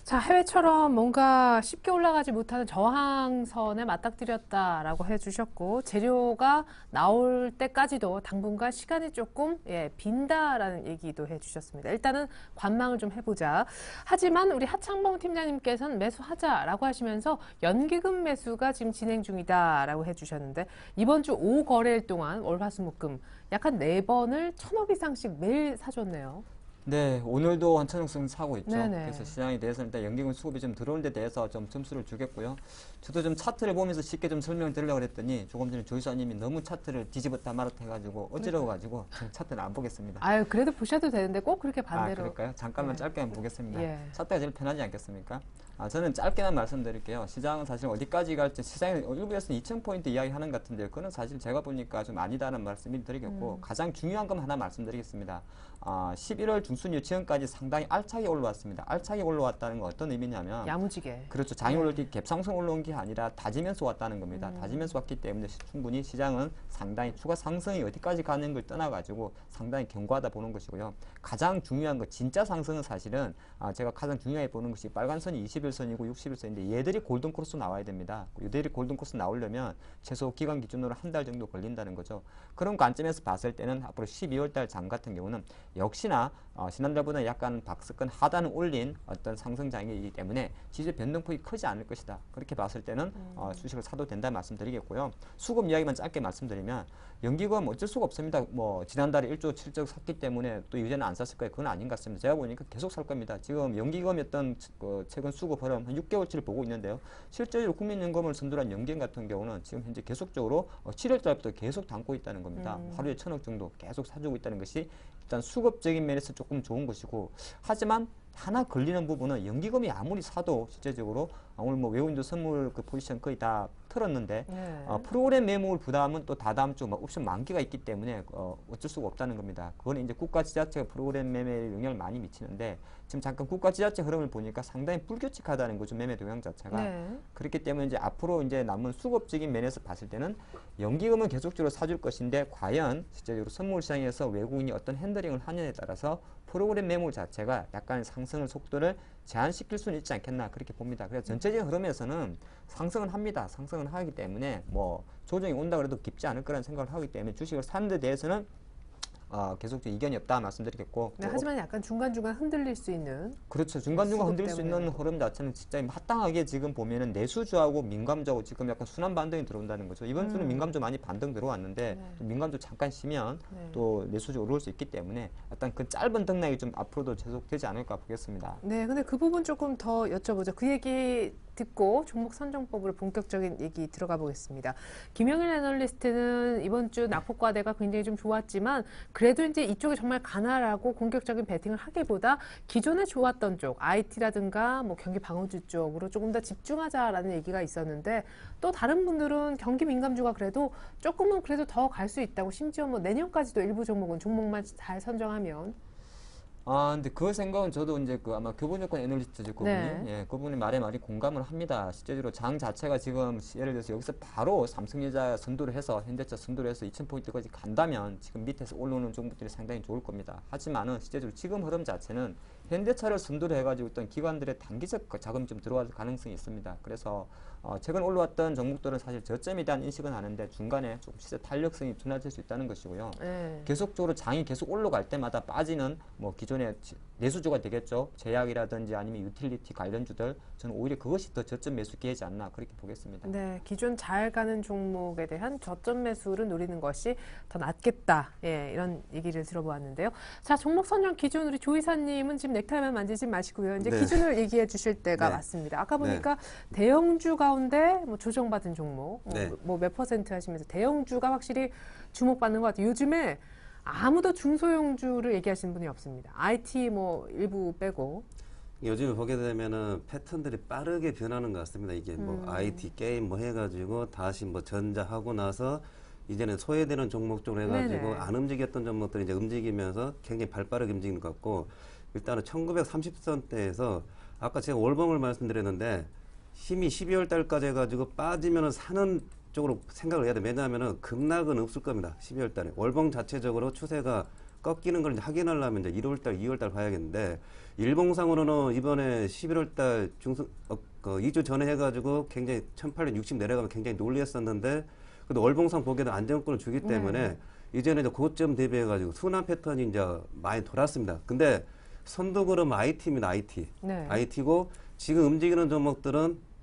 자, 해외처럼 뭔가 쉽게 올라가지 못하는 저항선에 맞닥뜨렸다라고 해주셨고 재료가 나올 때까지도 당분간 시간이 조금 빈다라는 얘기도 해주셨습니다. 일단은 관망을 좀 해보자. 하지만 우리 하창범 팀장님께서는 매수하자라고 하시면서 연기금 매수가 지금 진행 중이다라고 해주셨는데 이번 주 5거래일 동안 월화수목금 약 한 4번을 1,000억 이상씩 매일 사줬네요. 네, 오늘도 한 1,000억 사고 있죠. 네네. 그래서 시장에 대해서는 일단 연기금 수급이 좀 들어온 데 대해서 좀 점수를 주겠고요. 저도 좀 차트를 보면서 쉽게 좀 설명을 드리려고 그랬더니 조금 전에 조이사님이 너무 차트를 뒤집었다 말았다 해가지고 어지러워가지고 좀 차트는 안 보겠습니다. 아유, 그래도 보셔도 되는데 꼭 그렇게 반대로. 그럴까요? 잠깐만 짧게만 보겠습니다. 예. 차트가 제일 편하지 않겠습니까? 저는 짧게만 말씀드릴게요. 시장은 사실 어디까지 갈지 시장이 일부에서는 2,000포인트 이야기 하는 것 같은데 그건 사실 제가 보니까 좀 아니다는 말씀을 드리겠고 가장 중요한 건 하나 말씀드리겠습니다. 11월 중순 유치원까지 상당히 알차게 올라왔습니다. 알차게 올라왔다는 건 어떤 의미냐면 야무지게. 그렇죠. 장이 이렇게 갭상승 올라온 게 아니라 다지면서 왔다는 겁니다. 다지면서 왔기 때문에 충분히 시장은 상당히 추가 상승이 어디까지 가는 걸 떠나가지고 상당히 견고하다 보는 것이고요. 가장 중요한 거 진짜 상승은 사실은 제가 가장 중요하게 보는 것이 빨간선이 21선이고 61선인데 얘들이 골든크로스 나와야 됩니다. 얘들이 골든크로스 나오려면 최소 기간 기준으로 한 달 정도 걸린다는 거죠. 그런 관점에서 봤을 때는 앞으로 12월달 장 같은 경우는 역시나 지난달보다 약간 박스권 하단을 올린 어떤 상승장이기 때문에 지수 변동폭이 크지 않을 것이다. 그렇게 봤을 때는 주식을 사도 된다는 말씀드리겠고요. 수급 이야기만 짧게 말씀드리면 연기금 어쩔 수가 없습니다. 뭐 지난달에 1조 7억 샀기 때문에 또 이제는 안 샀을 거예요. 그건 아닌 것 같습니다. 제가 보니까 계속 살 겁니다. 지금 연기금이었던 최근 수급 흐름 한 6개월치를 보고 있는데요. 실제로 국민연금을 선도한 연기금 같은 경우는 지금 현재 계속적으로 7월달부터 계속 담고 있다는 겁니다. 하루에 1,000억 정도 계속 사주고 있다는 것이 일단 수급적인 면에서 조금 좋은 것이고 하지만 하나 걸리는 부분은 연기금이 아무리 사도 실제적으로 오늘 뭐 외국인도 선물 그 포지션 거의 다 틀었는데 프로그램 매물 부담은 또 다다음 주 옵션 만기가 있기 때문에 어쩔 수가 없다는 겁니다. 그거는 이제 국가 지자체가 프로그램 매매에 영향을 많이 미치는데 지금 잠깐 국가 지자체 흐름을 보니까 상당히 불규칙하다는 거죠. 매매 동향 자체가. 그렇기 때문에 이제 앞으로 이제 남은 수급적인 면에서 봤을 때는 연기금은 계속적으로 사줄 것인데 과연 실제적으로 선물 시장에서 외국인이 어떤 핸들링을 하느냐에 따라서 프로그램 매물 자체가 약간 상승을 속도를 제한시킬 수는 있지 않겠나 그렇게 봅니다. 그래서 전체적인 흐름에서는 상승은 합니다. 상승은 하기 때문에 뭐 조정이 온다 그래도 깊지 않을 거라는 생각을 하기 때문에 주식을 사는 데 대해서는 계속적인 이견이 없다 말씀드리겠고. 네, 또 하지만 약간 중간중간 흔들릴 수 있는. 그렇죠. 중간중간 수급 흔들릴 수 때문에. 있는 흐름 자체는 진짜 마땅하게 지금 보면은 내수주하고 민감주하고 지금 약간 순환 반등이 들어온다는 거죠. 이번 주는 민감주 많이 반등 들어왔는데 네. 또 민감주 잠깐 쉬면 네. 또 내수주 오를 수 있기 때문에 일단 그 짧은 등락이 좀 앞으로도 계속되지 않을까 보겠습니다. 네, 근데 그 부분 조금 더 여쭤보죠. 그 얘기 듣고 종목 선정법으로 본격적인 얘기 들어가 보겠습니다. 김영일 애널리스트는 이번 주 낙폭과대가 굉장히 좀 좋았지만 그래도 이제 이쪽에 정말 가나라고 공격적인 베팅을 하기보다 기존에 좋았던 쪽 IT라든가 뭐 경기 방어주 쪽으로 조금 더 집중하자라는 얘기가 있었는데 또 다른 분들은 경기 민감주가 그래도 조금은 그래도 더 갈 수 있다고 심지어 뭐 내년까지도 일부 종목은 종목만 잘 선정하면 근데 그 생각은 저도 이제 그 아마 교본요건 애널리스트죠, 그분이. 네. 예, 그분의 말에 많이 공감을 합니다. 실제로 장 자체가 지금 예를 들어서 여기서 바로 삼성전자 선두를 해서 현대차 선두를 해서 2,000포인트까지 간다면 지금 밑에서 올라오는 종목들이 상당히 좋을 겁니다. 하지만은 실제로 지금 흐름 자체는 현대차를 선두를 해가지고 있던 기관들의 단기적 자금이 좀 들어갈 가능성이 있습니다. 그래서 최근 올라왔던 종목들은 사실 저점에 대한 인식은 하는데 중간에 조금 시세 탄력성이 둔화될 수 있다는 것이고요. 네. 계속적으로 장이 계속 올라갈 때마다 빠지는 뭐 기존의 내수주가 되겠죠. 제약이라든지 아니면 유틸리티 관련주들 저는 오히려 그것이 더 저점 매수 기회지 않나 그렇게 보겠습니다. 네, 기존 잘 가는 종목에 대한 저점 매수를 노리는 것이 더 낫겠다. 예, 이런 얘기를 들어보았는데요. 자, 종목 선정 기준 우리 조 이사님은 지금 넥타이만 만지지 마시고요. 이제 네. 기준을 얘기해 주실 때가 네. 왔습니다. 아까 보니까 대형주 가운데 뭐 조정받은 종목 네. 뭐 몇 퍼센트 하시면서 대형주가 확실히 주목받는 것 같아요. 요즘에 아무도 중소형주를 얘기하시는 분이 없습니다. IT 뭐 일부 빼고. 요즘에 보게 되면은 패턴들이 빠르게 변하는 것 같습니다. 이게 뭐 IT 게임 뭐 해가지고 다시 뭐 전자하고 나서 이제는 소외되는 종목 쪽으로 해가지고 네네. 안 움직였던 종목들이 이제 움직이면서 굉장히 발빠르게 움직이는 것 같고 일단은 1930선대에서 아까 제가 월봉을 말씀드렸는데 힘이 12월 달까지 해가지고 빠지면은 사는 쪽으로 생각을 해야 돼. 왜냐하면은 급락은 없을 겁니다. 12월 달에 월봉 자체적으로 추세가 꺾이는 걸 이제 확인하려면 이제 1월 달, 2월 달 봐야겠는데 일봉상으로는 이번에 11월 달 중순 2주 전에 해가지고 굉장히 1860 내려가면 굉장히 놀랬었는데 그래도 월봉상 보기에도 안정권을 주기 때문에 이제는 이제 고점 대비해가지고 순환 패턴이 이제 많이 돌았습니다. 근데 선두그룹 IT입니다. IT. 네. IT고 지금 움직이는 종목들은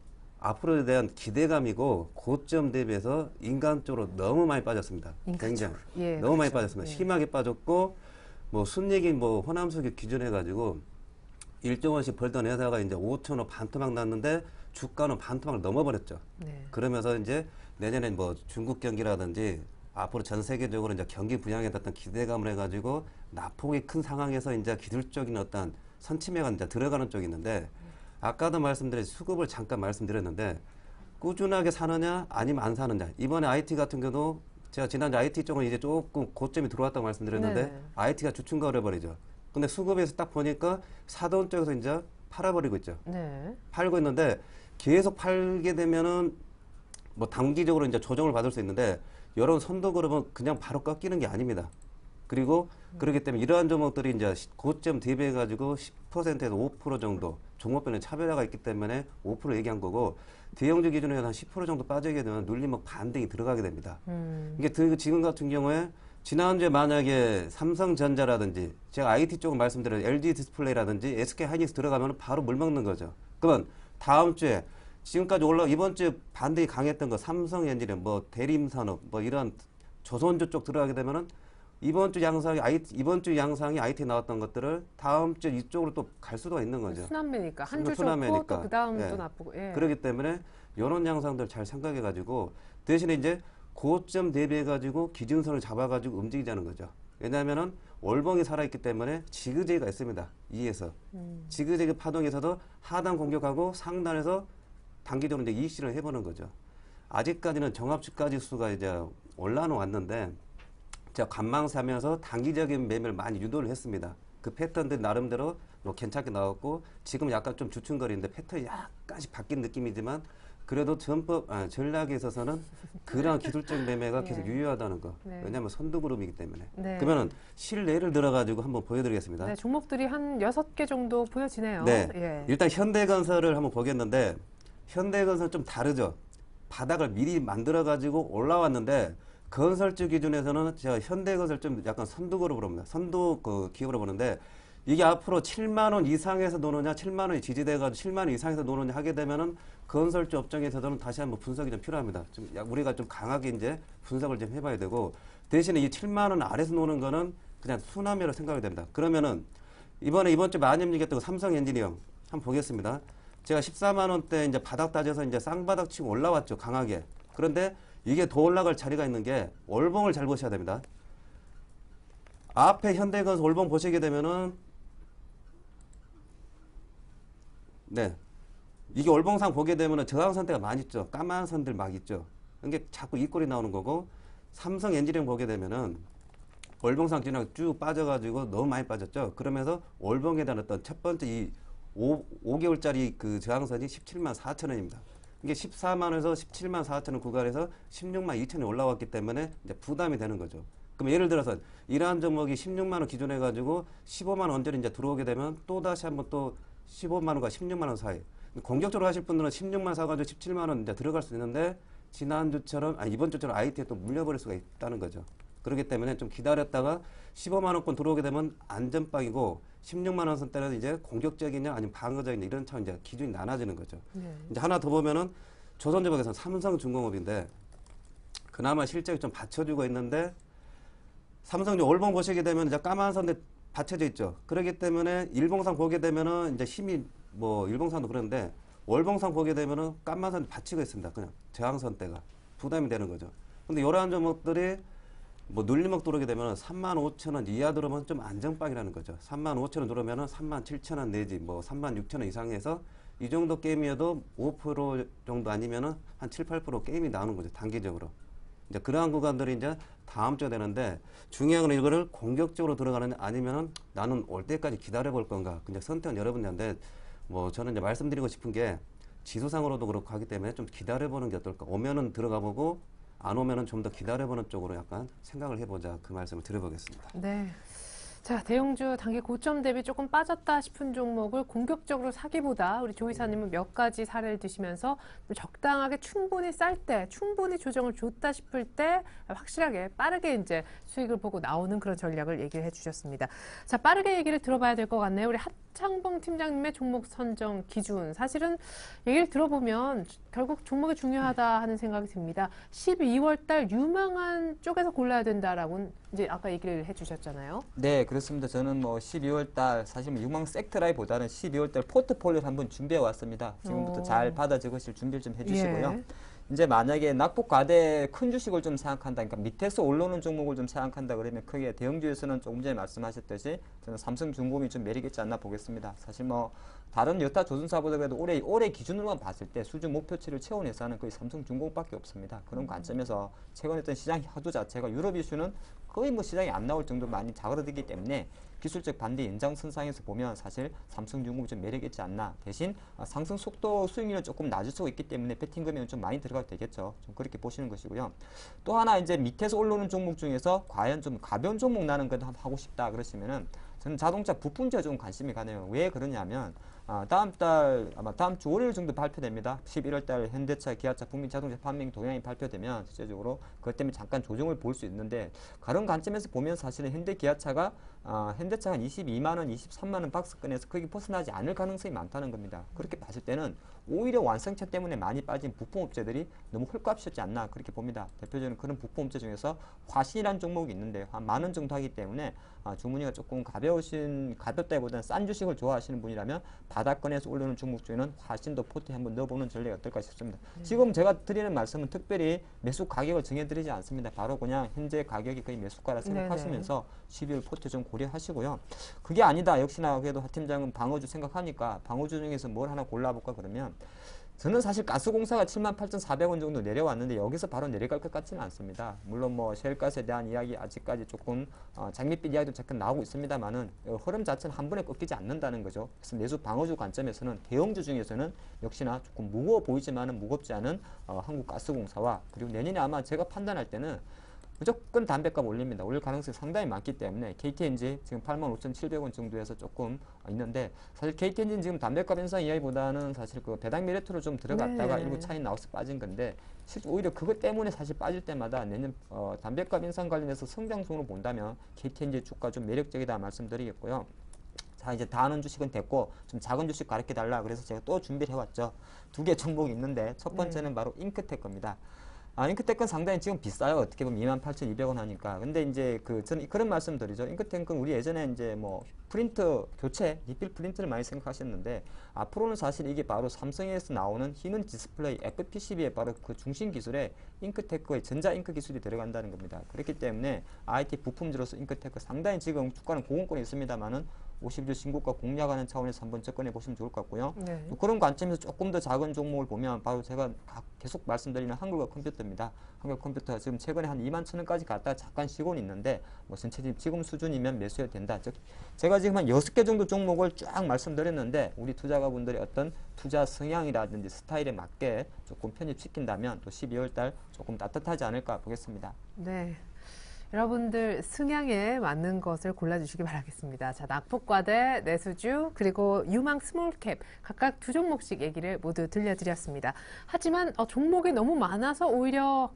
앞으로에 대한 기대감이고 고점 대비해서 인간 쪽으로 너무 많이 빠졌습니다. 굉장히 예, 너무 많이 그렇죠. 빠졌습니다. 예. 심하게 빠졌고 뭐 순이익이 뭐 호남수기 기준해가지고 1조 원씩 벌던 회사가 이제 5,000원 반토막 났는데 주가는 반토막을 넘어버렸죠. 네. 그러면서 이제 내년에 뭐 중국 경기라든지 앞으로 전 세계적으로 이제 경기 부양에 어떤 기대감을 해가지고 낙폭이 큰 상황에서 이제 기술적인 어떤 선침해가 이제 들어가는 쪽이 있는데 아까도 말씀드린 수급을 잠깐 말씀드렸는데 꾸준하게 사느냐 아니면 안 사느냐 이번에 IT 같은 경우도 제가 지난주 IT 쪽은 이제 조금 고점이 들어왔다고 말씀드렸는데 네. IT가 주춤가 버려버리죠. 근데 수급에서 딱 보니까 사돈 쪽에서 이제 팔아버리고 있죠. 네. 팔고 있는데 계속 팔게 되면은 뭐 단기적으로 이제 조정을 받을 수 있는데 이런 선도 그룹은 그냥 바로 꺾이는 게 아닙니다. 그리고 그렇기 때문에 이러한 종목들이 이제 고점 대비해 가지고 10%에서 5% 정도 종목별로 차별화가 있기 때문에 5% 얘기한 거고 대형주 기준에서 한 10% 정도 빠지게 되면 눌리면 반등이 들어가게 됩니다. 이게 지금 같은 경우에 지난주에 만약에 삼성전자라든지 제가 IT 쪽을 말씀드린 LG 디스플레이라든지 SK 하이닉스 들어가면 바로 물 먹는 거죠. 그러면 다음 주에 지금까지 이번 주에 반등이 강했던 거 삼성엔지니어 뭐 대림산업 뭐 이런 조선주 쪽 들어가게 되면은 이번 주 양상이 IT 나왔던 것들을 다음 주 이쪽으로 또 갈 수도 있는 거죠. 순환매니까 한 주 좋고 순환매니까. 또 그 다음 예. 또 나쁘고. 예. 그렇기 때문에 이런 양상들 잘 생각해 가지고 대신에 이제 고점 대비해 가지고 기준선을 잡아 가지고 움직이자는 거죠. 왜냐하면은 월봉이 살아있기 때문에 지그재그가 있습니다. 위에서 지그재그 파동에서도 하단 공격하고 상단에서 단기적으로 이제 이익 실현을 해보는 거죠. 아직까지는 종합주가 지수가 이제 올라는 왔는데 제가 관망사면서 단기적인 매매를 많이 유도를 했습니다. 그 패턴들 나름대로 뭐 괜찮게 나왔고 지금 약간 좀 주춤거리는데 패턴이 약간씩 바뀐 느낌이지만 그래도 전략에 있어서는 그런 기술적 매매가 계속 유효하다는 거. 네. 왜냐하면 선두그룹이기 때문에. 네. 그러면은 실내를 들어가지고 한번 보여드리겠습니다. 네, 종목들이 한 6개 정도 보여지네요. 네. 예. 일단 현대건설을 한번 보겠는데 현대건설 좀 다르죠. 바닥을 미리 만들어 가지고 올라왔는데 건설주 기준에서는 제가 현대건설 좀 약간 선두그룹으로 봅니다. 선두 그 기업으로 보는데 이게 앞으로 7만 원 이상에서 노느냐, 7만 원이 지지돼가지고 7만 원 이상에서 노느냐 하게 되면은 건설주 업종에서는 다시 한번 분석이 좀 필요합니다. 좀 우리가 좀 강하게 이제 분석을 좀 해봐야 되고 대신에 이 7만 원 아래서 노는 거는 그냥 수남이라고 생각이 됩니다. 그러면은 이번 주 많이 얘기했던 삼성 엔지니어 한번 보겠습니다. 제가 14만 원대 이제 바닥 따져서 이제 쌍바닥 치고 올라왔죠, 강하게. 그런데 이게 더 올라갈 자리가 있는 게 월봉을 잘 보셔야 됩니다. 앞에 현대건설 월봉 보시게 되면은 네, 이게 월봉상 보게 되면은 저항선대가 많이 있죠. 까만 선들 막 있죠. 이게 자꾸 이 꼴이 나오는 거고 삼성 엔지니어링 보게 되면은 월봉상 지나가 쭉 빠져가지고 너무 많이 빠졌죠. 그러면서 월봉에 대한 어떤 첫 번째 이 5개월짜리 그 저항선이 17만 4천 원입니다. 이게 14만 원에서 17만 4천 원 구간에서 16만 2천 원이 올라왔기 때문에 이제 부담이 되는 거죠. 그럼 예를 들어서 이러한 종목이 16만 원 기준해 가지고 15만 원 언저리 이제 들어오게 되면 또 다시 한번 또 15만 원과 16만 원 사이. 공격적으로 하실 분들은 16만 사가지고 17만 원 이제 들어갈 수 있는데 지난주처럼 이번 주처럼 IT에 또 물려버릴 수가 있다는 거죠. 그렇기 때문에 좀 기다렸다가 15만 원권 들어오게 되면 안전빵이고 16만 원 선대는 이제 공격적이냐 아니면 방어적이냐 이런 차원 이제 기준이 나눠지는 거죠. 네. 이제 하나 더 보면은 조선주복에서는 삼성중공업인데 그나마 실적이 좀 받쳐주고 있는데 삼성주 월봉 보시게 되면 이제 까만 선대 받쳐져 있죠. 그렇기 때문에 일봉상 보게 되면은 이제 힘이 뭐 일봉상도 그런데 월봉상 보게 되면은 까만 선 받치고 있습니다. 그냥 저항선대가 부담이 되는 거죠. 근데 이러한 종목들이 뭐 눌림목 들어오게 되면 35,000원 이하 들어오면 좀 안정빵이라는 거죠. 35,000원 들어오면 37,000원 내지 뭐 36,000원 이상에서 이 정도 게임이어도 5% 정도 아니면은 한 7, 8% 게임이 나오는 거죠. 단기적으로. 이제 그러한 구간들이 이제 다음 주에 되는데 중요한 건 이거를 공격적으로 들어가느냐 아니면은 나는 올 때까지 기다려 볼 건가. 근데 선택은 여러분들한테 뭐 저는 이제 말씀드리고 싶은 게 지수상으로도 그렇고 하기 때문에 좀 기다려 보는 게 어떨까. 오면은 들어가 보고 안 오면은 좀 더 기다려보는 쪽으로 약간 생각을 해보자 그 말씀을 드려보겠습니다. 네. 자, 대형주 단기 고점 대비 조금 빠졌다 싶은 종목을 공격적으로 사기보다 우리 조 이사님은 몇 가지 사례를 드시면서 좀 적당하게 충분히 쌀 때, 충분히 조정을 줬다 싶을 때 확실하게 빠르게 이제 수익을 보고 나오는 그런 전략을 얘기를 해주셨습니다. 자, 빠르게 얘기를 들어봐야 될 것 같네요. 우리 하창봉 팀장님의 종목 선정 기준. 사실은 얘기를 들어보면 결국 종목이 중요하다 하는 생각이 듭니다. 12월 달 유망한 쪽에서 골라야 된다라고 이제 아까 얘기를 해주셨잖아요. 네, 그렇습니다. 저는 뭐 12월 달 사실 뭐 유망 섹터라기보다는 12월 달 포트폴리오를 한번 준비해 왔습니다. 지금부터 잘 받아 적으실 준비를 좀 해주시고요. 예. 이제 만약에 낙폭 과대 큰 주식을 좀 생각한다, 그러니까 밑에서 올라오는 종목을 좀 생각한다 그러면 크게 대형주에서는 조금 전에 말씀하셨듯이 저는 삼성중공업이 좀 매력 있지 않나 보겠습니다. 사실 뭐 다른 여타 조선사보다 그래도 올해 기준으로만 봤을 때 수준 목표치를 채운 회사는 거의 삼성중공업밖에 없습니다. 그런 관점에서 최근에 어떤 시장 화두 자체가 유럽 이슈는 거의 뭐 시장에 안 나올 정도로 많이 자그러들기 때문에 기술적 반대 연장선상에서 보면 사실 삼성중공업이 좀 매력 있지 않나. 대신 상승 속도 수익률은 조금 낮을 수가 있기 때문에 베팅 금액은 좀 많이 들어가도 되겠죠. 좀 그렇게 보시는 것이고요. 또 하나 이제 밑에서 올라오는 종목 중에서 과연 좀 가벼운 종목 나는 것도 한번 하고 싶다 그러시면은 저는 자동차 부품주에 좀 관심이 가네요. 왜 그러냐면 다음 주 월요일 정도 발표됩니다. 11월 달 현대차, 기아차, 북미 자동차 판매 동향이 발표되면 실제적으로 그것 때문에 잠깐 조정을 볼 수 있는데 그런 관점에서 보면 사실은 현대 기아차가 현대차가 22만 원, 23만 원 박스권에서 크게 벗어나지 않을 가능성이 많다는 겁니다. 그렇게 봤을 때는 오히려 완성차 때문에 많이 빠진 부품업체들이 너무 헐값이었지 않나 그렇게 봅니다. 대표적인 그런 부품업체 중에서 화신이라는 종목이 있는데 한 만 원 정도 하기 때문에 주머니가 조금 가볍다기보다는 싼 주식을 좋아하시는 분이라면 바닥권에서 올라오는 종목 중에는 화신도 포트에 한번 넣어보는 전략이 어떨까 싶습니다. 지금 제가 드리는 말씀은 특별히 매수 가격을 정해드리지 않습니다. 바로 그냥 현재 가격이 거의 매수가라 생각하시면서 12월 포트 좀 고려하시고요. 그게 아니다. 역시나 그래도 하 팀장은 방어주 생각하니까 방어주 중에서 뭘 하나 골라볼까 그러면 저는 사실 가스공사가 78,400원 정도 내려왔는데 여기서 바로 내려갈 것 같지는 않습니다. 물론 뭐 셰일가스에 대한 이야기 아직까지 조금 장밋빛 이야기도 잠깐 나오고 있습니다만은 흐름 자체는 한 번에 꺾이지 않는다는 거죠. 그래서 내수 방어주 관점에서는 대형주 중에서는 역시나 조금 무거워 보이지만은 무겁지 않은 한국가스공사와 그리고 내년에 아마 제가 판단할 때는 무조건 담배값 올립니다. 올릴 가능성이 상당히 많기 때문에 KTNG 지금 85,700원 정도에서 조금 있는데 사실 KTNG는 지금 담배값 인상 이야기보다는 사실 그 배당 메리트로 좀 들어갔다가 네. 일부 차이 나와서 빠진 건데 실제 오히려 그것 때문에 사실 빠질 때마다 내년 담배값 인상 관련해서 성장성으로 본다면 KTNG 주가 좀 매력적이다 말씀드리겠고요. 자, 이제 다 아는 주식은 됐고 좀 작은 주식 가르쳐 달라 그래서 제가 또 준비를 해왔죠. 두 개 종목이 있는데 첫 번째는 바로 잉크텍 겁니다. 잉크텍은 상당히 지금 비싸요. 어떻게 보면 28,200원 하니까. 근데 이제 저는 그런 말씀 드리죠. 잉크텍은 우리 예전에 이제 뭐 프린터 교체, 리필 프린터를 많이 생각하셨는데 앞으로는 사실 이게 바로 삼성에서 나오는 흰은 디스플레이 FPCB의 바로 그 중심 기술에 잉크테크의 전자 잉크 기술이 들어간다는 겁니다. 그렇기 때문에 IT 부품주로서 잉크테크 상당히 지금 주가는 고공권에 있습니다만은 50주 신고가 공략하는 차원에서 한번 접근해 보시면 좋을 것 같고요. 네. 또 그런 관점에서 조금 더 작은 종목을 보면 바로 제가 계속 말씀드리는 한글과 컴퓨터입니다. 한글 컴퓨터 지금 최근에 한 21,000원까지 갔다가 잠깐 쉬고는 있는데 뭐 전체 지금 수준이면 매수해도 된다. 즉 제가 지금 한 6개 정도 종목을 쫙 말씀드렸는데 우리 투자가분들의 어떤 투자 성향이라든지 스타일에 맞게 조금 편입시킨다면 또 12월 달 조금 따뜻하지 않을까 보겠습니다. 네. 여러분들 승향에 맞는 것을 골라주시기 바라겠습니다. 자, 낙폭과대, 내수주, 그리고 유망 스몰캡 각각 두 종목씩 얘기를 모두 들려드렸습니다. 하지만 종목이 너무 많아서 오히려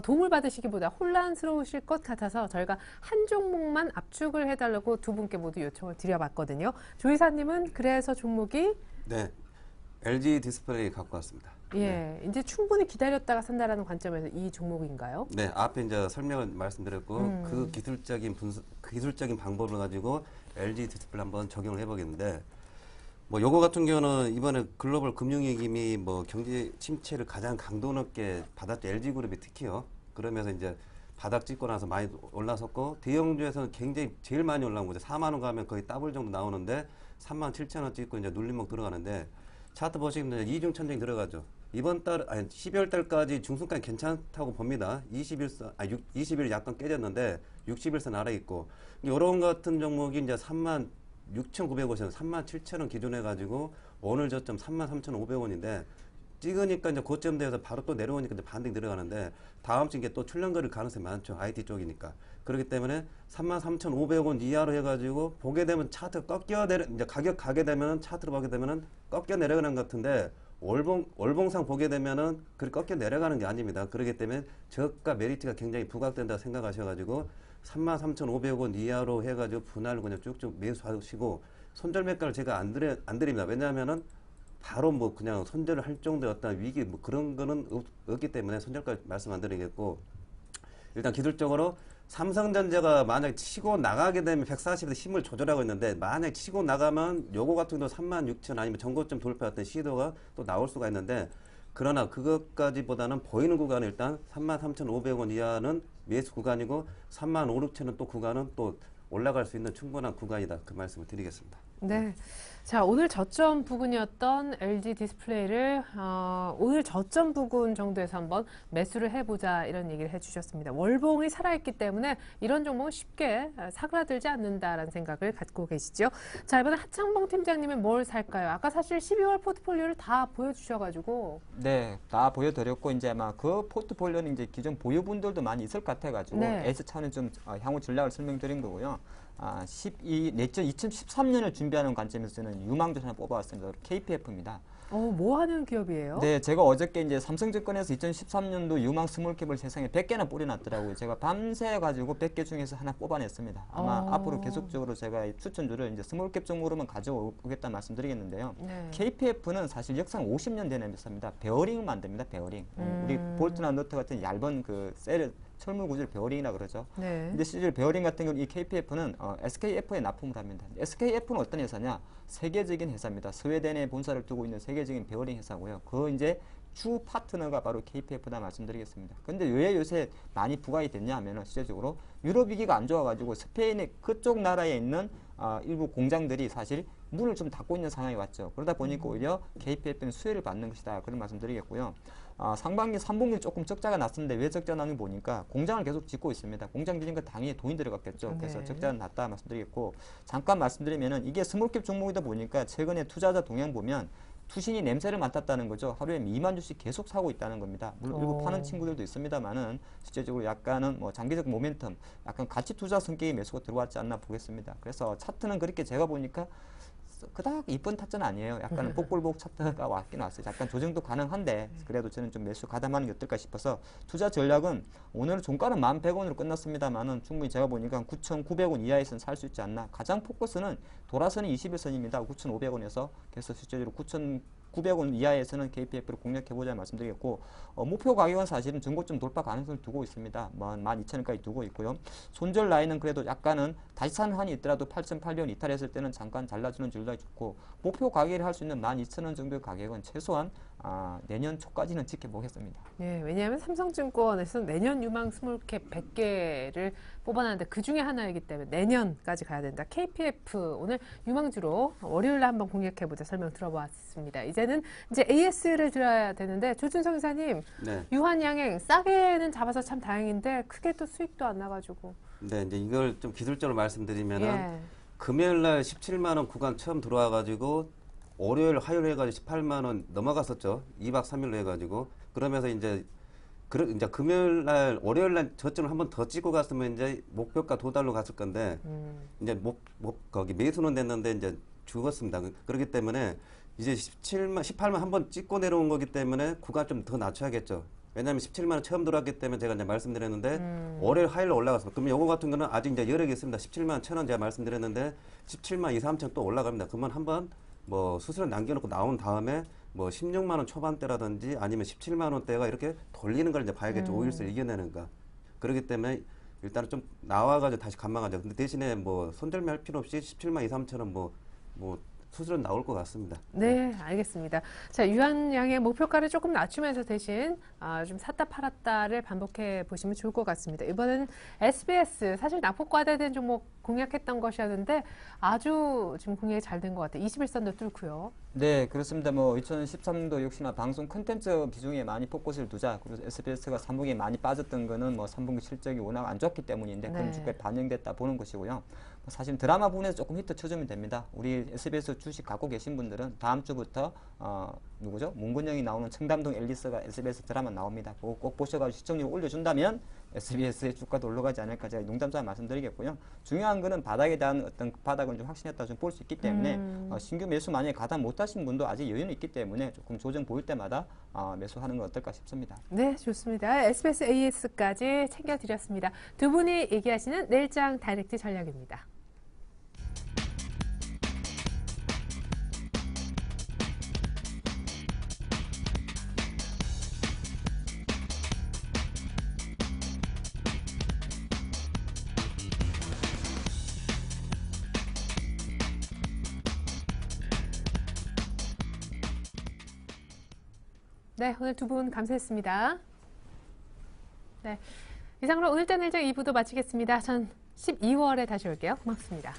도움을 받으시기보다 혼란스러우실 것 같아서 저희가 한 종목만 압축을 해달라고 두 분께 모두 요청을 드려봤거든요. 조이사님은 그래서 종목이 네, LG 디스플레이 갖고 왔습니다. 예, 이제 충분히 기다렸다가 산다라는 관점에서 이 종목인가요? 네, 앞에 이제 설명을 말씀드렸고 그 기술적인 방법을 가지고 LG 디스플레이 한번 적용을 해보겠는데 뭐 요거 같은 경우는 이번에 글로벌 금융위기 뭐 경제 침체를 가장 강도 높게 받았죠. LG 그룹이 특히요. 그러면서 이제 바닥 찍고 나서 많이 올라섰고 대형주에서는 굉장히 제일 많이 올라온 거죠. 4만 원 가면 거의 더블 정도 나오는데 37,000원 찍고 이제 눌림목 들어가는데 차트 보시면 이중 천정이 들어가죠. 이번 달, 아니 12월 달까지 중순까지 괜찮다고 봅니다. 20일 약간 깨졌는데 60일선 아래 있고 이런 같은 종목이 이제 36,900원에서 37,000원 기준해 가지고 오늘 저점 33,500원인데 찍으니까 이제 고점 대에서 바로 또 내려오니까 이제 반등이 들어가는데 다음 주 이게 또 출렁거릴 가능성이 많죠. IT 쪽이니까. 그렇기 때문에 33,500원 이하로 해가지고 보게 되면 차트 이제 가격 가게 되면 차트로 보게 되면은 꺾여 내려가는 것 같은데 월봉상 보게 되면은 그렇게 꺾여 내려가는 게 아닙니다. 그렇기 때문에 저가 메리트가 굉장히 부각된다 생각하셔가지고 33,500원 이하로 해가지고 분할로 그냥 쭉쭉 매수하시고 손절 매가를 제가 안 드립니다. 왜냐하면은 바로 뭐 그냥 손절을 할 정도의 어떤 위기 뭐 그런 거는 없기 때문에 손절까지 말씀 안 드리겠고 일단 기술적으로 삼성전자가 만약에 치고 나가게 되면 140에서 힘을 조절하고 있는데 만약에 치고 나가면 요거 같은 경우 36,000 아니면 전고점 돌파했던 시도가 또 나올 수가 있는데 그러나 그것까지보다는 보이는 구간은 일단 33,500원 이하는 매수 구간이고 35,000, 6,000원 또 구간은 또 올라갈 수 있는 충분한 구간이다. 그 말씀을 드리겠습니다. 네. 자, 오늘 저점 부근이었던 LG 디스플레이를 오늘 저점 부근 정도에서 한번 매수를 해보자 이런 얘기를 해주셨습니다. 월봉이 살아있기 때문에 이런 종목은 쉽게 사그라들지 않는다라는 생각을 갖고 계시죠. 자, 이번에 하창봉 팀장님은 뭘 살까요? 아까 사실 12월 포트폴리오를 다 보여주셔가지고 네, 다 보여드렸고 이제 아마 그 포트폴리오는 이제 기존 보유분들도 많이 있을 것 같아가지고 네. S차는 좀 향후 전략을 설명드린 거고요. 2013년을 준비하는 관점에서는 유망주 하나 뽑아왔습니다. KPF입니다. 뭐 하는 기업이에요? 네, 제가 어저께 이제 삼성증권에서 2013년도 유망 스몰캡을 세상에 100개나 뿌려놨더라고요. 제가 밤새 가지고 100개 중에서 하나 뽑아냈습니다. 아마 앞으로 계속적으로 제가 이 추천주를 이제 스몰캡 종목으로만 가져오겠다 말씀드리겠는데요. 네. KPF는 사실 역사 50년 되는 회사입니다. 베어링을 만듭니다. 베어링. 우리 볼트나 너트 같은 얇은 그 셀 철물 구조를 베어링이라 그러죠. 네. 근데 실제 베어링 같은 경우 이 KPF는 SKF에 납품을 합니다. SKF는 어떤 회사냐? 세계적인 회사입니다. 스웨덴에 본사를 두고 있는 세계적인 베어링 회사고요. 그 이제 주 파트너가 바로 KPF다 말씀드리겠습니다. 근데 왜 요새 많이 부각이 됐냐 하면은 실제적으로 유럽 위기가 안 좋아가지고 스페인의 그쪽 나라에 있는 일부 공장들이 사실 문을 좀 닫고 있는 상황이 왔죠. 그러다 보니까 오히려 KPF는 수혜를 받는 것이다. 그런 말씀드리겠고요. 상반기 3분기 조금 적자가 났었는데 왜 적자 나는지 보니까 공장을 계속 짓고 있습니다. 공장 짓는 거 당연히 돈이 들어갔겠죠. 그래서 네. 적자는 났다 말씀드리겠고 잠깐 말씀드리면은 이게 스몰캡 종목이다 보니까 최근에 투자자 동향 보면 투신이 냄새를 맡았다는 거죠. 하루에 2만 주씩 계속 사고 있다는 겁니다. 물론 일부 파는 친구들도 있습니다만은 실제적으로 약간은 뭐 장기적 모멘텀, 약간 가치 투자 성격의 매수가 들어왔지 않나 보겠습니다. 그래서 차트는 그렇게 제가 보니까 그닥 이쁜 타짜는 아니에요. 약간 복골복 차트가 왔긴 왔어요. 약간 조정도 가능한데 그래도 저는 좀 매수 가담하는 게 어떨까 싶어서 투자 전략은 오늘 종가는 1,100원으로 끝났습니다만은 충분히 제가 보니까 9,900원 이하에서는 살 수 있지 않나. 가장 포커스는 돌아서는 21선입니다. 9,500원에서 그래서 실제적으로 9,900원 이하에서는 KPF를 공략해보자 말씀드리겠고 목표 가격은 사실은 전고점 돌파 가능성을 두고 있습니다. 12,000원까지 두고 있고요. 손절 라인은 그래도 약간은 다시 사는 한이 있더라도 8,800원 이탈했을 때는 잠깐 잘라주는 전략이 좋고 목표 가격을 할 수 있는 12,000원 정도의 가격은 최소한 내년 초까지는 지켜보겠습니다. 예, 왜냐하면 삼성증권에서 내년 유망 스몰캡 100개를 뽑아놨는데 그 중에 하나이기 때문에 내년까지 가야 된다. KPF 오늘 유망주로 월요일에 한번 공략해보자 설명 들어봤습니다. 이제는 이제 AS를 들어야 되는데 조준성 이사님 네. 유한양행 싸게는 잡아서 참 다행인데 크게 또 수익도 안 나가지고. 네, 이제 이걸 좀 기술적으로 말씀드리면은 예. 금요일 날 17만 원 구간 처음 들어와 가지고 월요일 화요일 해 가지고 18만 원 넘어갔었죠. 2박 3일로 해 가지고 그러면서 이제 금요일 날 월요일 날 저점을 한 번 더 찍고 갔으면 이제 목표가 도달로 갔을 건데 이제 거기 매수는 됐는데 이제 죽었습니다. 그렇기 때문에 이제 18만 한 번 찍고 내려온 거기 때문에 구간 좀 더 낮춰야겠죠. 왜냐하면 17만 원 처음 들어왔기 때문에 제가 이제 말씀드렸는데 월요일 화요일 올라갔습니다. 그러면 요거 같은 거는 아직 이제 여력이 있습니다. 17만 1,000원 제가 말씀드렸는데 17만 2, 3천 또 올라갑니다. 그러면 한번 뭐 수수료 남겨놓고 나온 다음에 뭐 16만 원 초반대라든지 아니면 17만 원대가 이렇게 돌리는 걸 이제 봐야겠죠. 5일선을 이겨내는가. 그렇기 때문에 일단은 좀 나와가지고 다시 감망하죠. 근데 대신에 뭐 손절매할 필요 없이 17만 2, 3천원 뭐 수수료 나올 것 같습니다. 네, 알겠습니다. 자, 유한양의 목표가를 조금 낮추면서 대신 좀 샀다 팔았다를 반복해 보시면 좋을 것 같습니다. 이번에는 SBS, 사실 낙폭과대된 종목 공략했던 것이었는데 아주 지금 공략이 잘 된 것 같아요. 21선도 뚫고요. 네, 그렇습니다. 뭐 2013도 역시나 방송 콘텐츠 비중에 많이 포커스를 두자. 그리고 SBS가 3분기에 많이 빠졌던 거는 뭐 3분기 실적이 워낙 안 좋기 때문인데 그런 주가에 반영됐다 보는 것이고요. 사실 드라마 부분에서 조금 히트 쳐주면 됩니다. 우리 SBS 주식 갖고 계신 분들은 다음 주부터 누구죠? 문근영이 나오는 청담동 앨리스가 SBS 드라마 나옵니다. 그거 꼭 보셔가지고 시청률 올려준다면 SBS의 주가도 올라가지 않을까 제가 농담삼아 말씀드리겠고요. 중요한 거는 바닥에 대한 어떤 바닥은 좀 확신했다 좀 볼 수 있기 때문에 신규 매수 만약에 가담 못하신 분도 아직 여유는 있기 때문에 조금 조정 보일 때마다 매수하는 건 어떨까 싶습니다. 네, 좋습니다. SBS AS까지 챙겨드렸습니다. 두 분이 얘기하시는 내일장 다이렉트 전략입니다. 네, 오늘 두 분 감사했습니다. 네, 이상으로 오늘자 내일장 2부도 마치겠습니다. 전 12월에 다시 올게요. 고맙습니다.